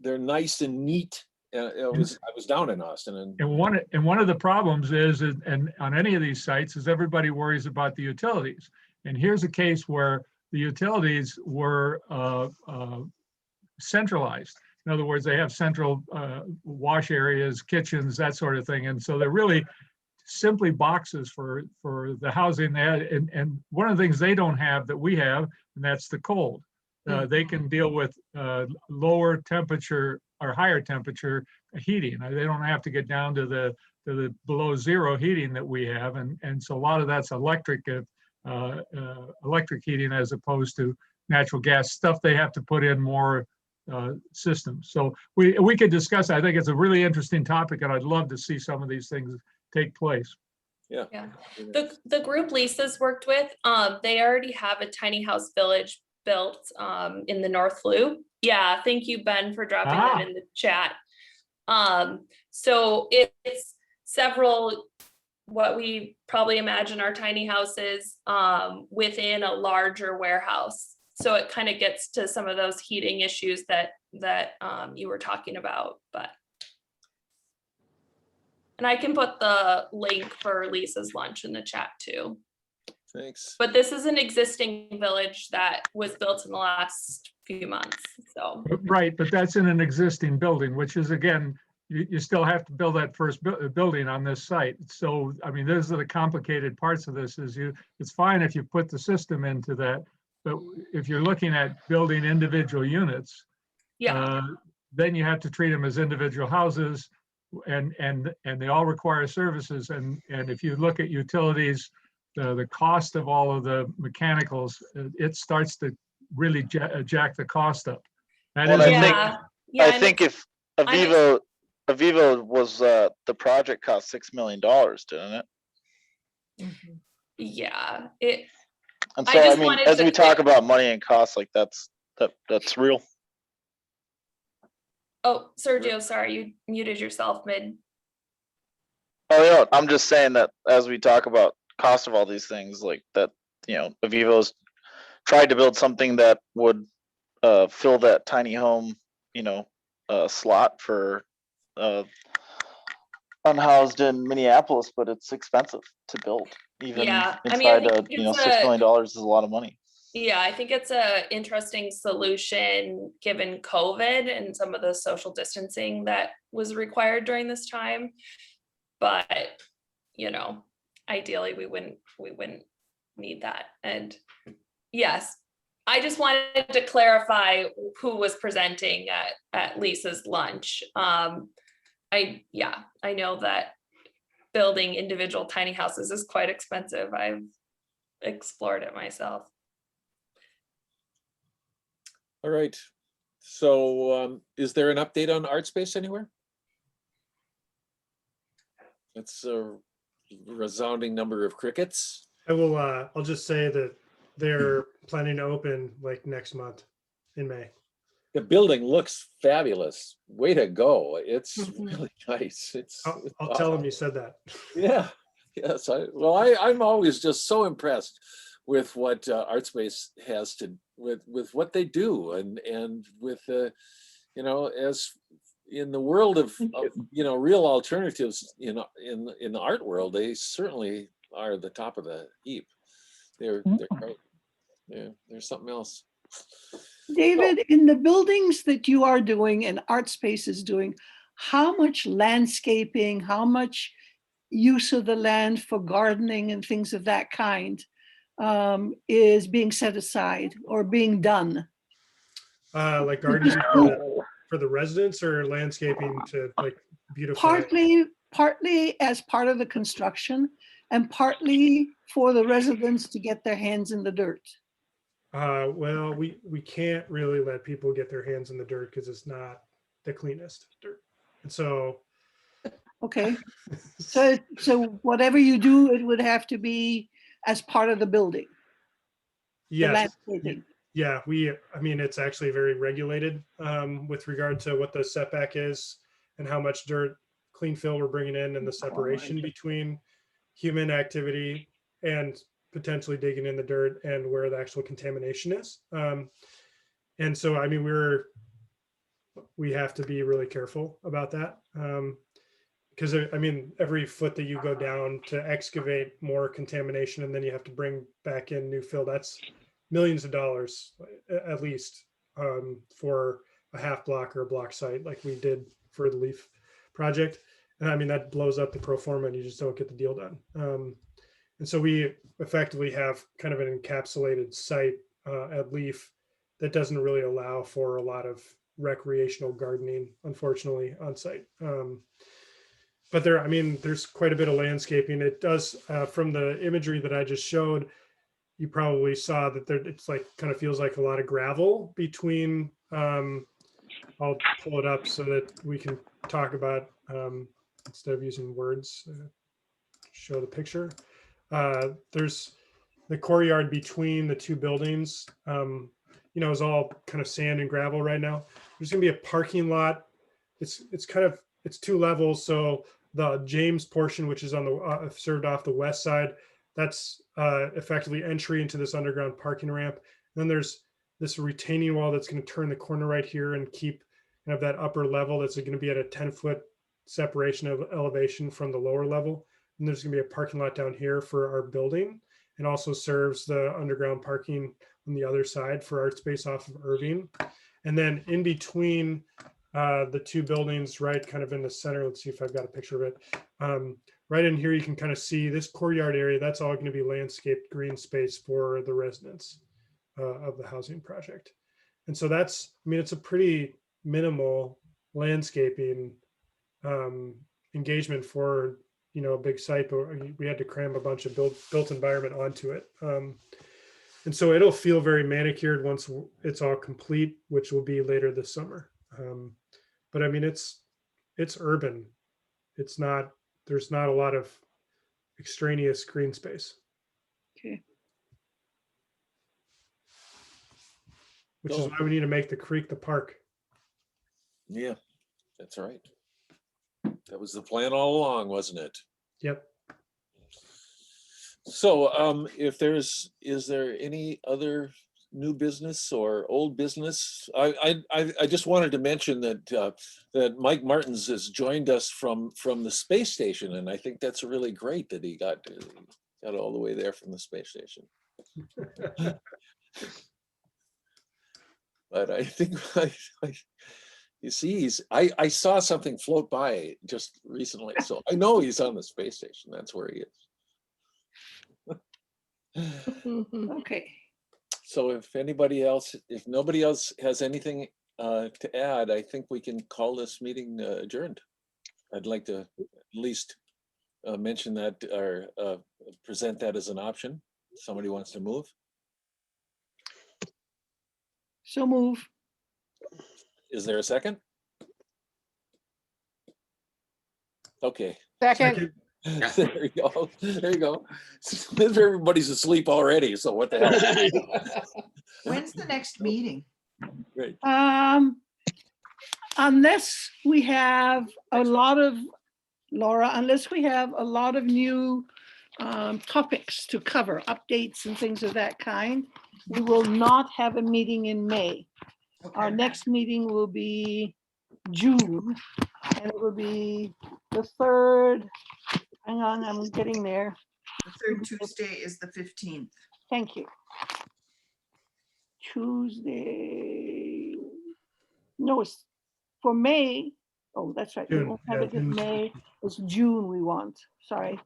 nice and neat. I was down in Austin, and one of the problems is, and on any of these sites, is everybody worries about the utilities. And here's a case where the utilities were centralized. In other words, they have central wash areas, kitchens, that sort of thing. And so they're really simply boxes for the housing. And one of the things they don't have that we have, and that's the cold. They can deal with lower temperature or higher temperature heating. They don't have to get down to the below zero heating that we have. And so a lot of that's electric heating as opposed to natural gas stuff. They have to put in more systems. So we could discuss. I think it's a really interesting topic, and I'd love to see some of these things take place. Yeah. The group Lisa's worked with, they already have a tiny house village built in the North Loop. Yeah, thank you, Ben, for dropping that in the chat. So it's several, what we probably imagine are tiny houses within a larger warehouse. So it kind of gets to some of those heating issues that you were talking about, and I can put the link for Lisa's lunch in the chat too. Thanks. But this is an existing village that was built in the last few months, so. Right, but that's in an existing building, which is, again, you still have to build that first building on this site. So, I mean, those are the complicated parts of this. It's fine if you put the system into that, but if you're looking at building individual units, then you have to treat them as individual houses, and they all require services. And if you look at utilities, the cost of all of the mechanicals, it starts to really jack the cost up. I think if Avivo was the project cost $6 million, didn't it? Yeah. And so I mean, as we talk about money and costs, like that's real. Oh, Sergio, sorry, you muted yourself mid. Oh yeah, I'm just saying that as we talk about cost of all these things, like that, Avivo's tried to build something that would fill that tiny home, slot for unhoused in Minneapolis, but it's expensive to build. Even inside $6 million is a lot of money. Yeah, I think it's a interesting solution given COVID and some of the social distancing that was required during this time. But, ideally we wouldn't need that. And yes, I just wanted to clarify who was presenting at Lisa's lunch. I know that building individual tiny houses is quite expensive. I've explored it myself. All right. So is there an update on Art Space anywhere? That's a resounding number of crickets. I'll just say that they're planning to open like next month in May. The building looks fabulous. Way to go. It's really nice. I'll tell them you said that. Yeah. Yes. I'm always just so impressed with what ArtSpace has to with what they do and with as in the world of real alternatives in the art world, they certainly are the top of the heap. They're great. Yeah, there's something else. David, in the buildings that you are doing and Art Space is doing, how much landscaping, how much use of the land for gardening and things of that kind is being set aside or being done? Like gardening for the residents or landscaping to like beautify? Partly as part of the construction and partly for the residents to get their hands in the dirt. Well, we can't really let people get their hands in the dirt because it's not the cleanest dirt. And so. Okay. So whatever you do, it would have to be as part of the building. Yes. Yeah, I mean, it's actually very regulated with regard to what the setback is and how much dirt, clean fill we're bringing in and the separation between human activity and potentially digging in the dirt and where the actual contamination is. And so, I mean, we have to be really careful about that. Because I mean, every foot that you go down to excavate more contamination and then you have to bring back in new fill, that's millions of dollars at least for a half block or a block site like we did for the Leaf project. And I mean, that blows up the pro forma and you just don't get the deal done. And so we effectively have kind of an encapsulated site at Leaf that doesn't really allow for a lot of recreational gardening, unfortunately, on site. But I mean, there's quite a bit of landscaping. It does, from the imagery that I just showed, you probably saw that it's like, kind of feels like a lot of gravel between, I'll pull it up so that we can talk about, instead of using words, show the picture. There's the courtyard between the two buildings, you know, is all kind of sand and gravel right now. There's gonna be a parking lot. It's two levels. So the James portion, which is on the served off the west side, that's effectively entry into this underground parking ramp. And then there's this retaining wall that's going to turn the corner right here and keep kind of that upper level that's going to be at a 10-foot separation of elevation from the lower level. And there's going to be a parking lot down here for our building, and also serves the underground parking on the other side for Art Space off of Irving. And then in between the two buildings, right kind of in the center, let's see if I've got a picture of it. Right in here, you can kind of see this courtyard area. That's all going to be landscaped green space for the residents of the housing project. And so that's, I mean, it's a pretty minimal landscaping engagement for, you know, a big site, but we had to cram a bunch of built environment onto it. And so it'll feel very manicured once it's all complete, which will be later this summer. But I mean, it's urban. It's not, there's not a lot of extraneous green space. Okay. Which is why we need to make the creek the park. Yeah, that's right. That was the plan all along, wasn't it? Yep. So is there any other new business or old business? I just wanted to mention that that Mike Martins has joined us from the space station, and I think that's really great that he got all the way there from the space station. But I think you see, I saw something float by just recently, so I know he's on the space station. That's where he is. Okay. So if nobody else has anything to add, I think we can call this meeting adjourned. I'd like to at least mention that or present that as an option. Somebody wants to move? So move. Is there a second? Okay. Second. There you go. There you go. Everybody's asleep already, so what the hell? When's the next meeting? Great. Unless we have a lot of, Laura, unless we have a lot of new topics to cover, updates and things of that kind, we will not have a meeting in May. Our next meeting will be June, and it will be the third, hang on, I'm getting there. The third Tuesday is the 15th. Thank you. Tuesday. No, it's for May. Oh, that's right. We June, won't have yeah, it in June's- May. It's June we want. Sorry.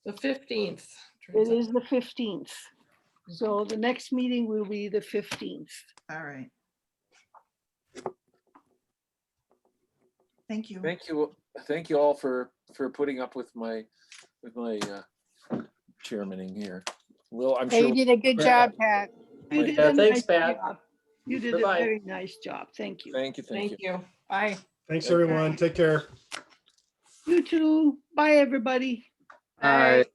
The 15th. It is the 15th. So the next meeting will be the 15th. All right. Thank you. Thank you all for putting up with my chairmaning here. Well, I'm Hey, sure. you did a good job, Pat. You did Yeah, a thanks, nice Pat. job. You did a Bye-bye. very nice job. Thank you. Thank you. Thank you. Bye. Thanks, everyone. Take care. You too. Bye, everybody. Bye.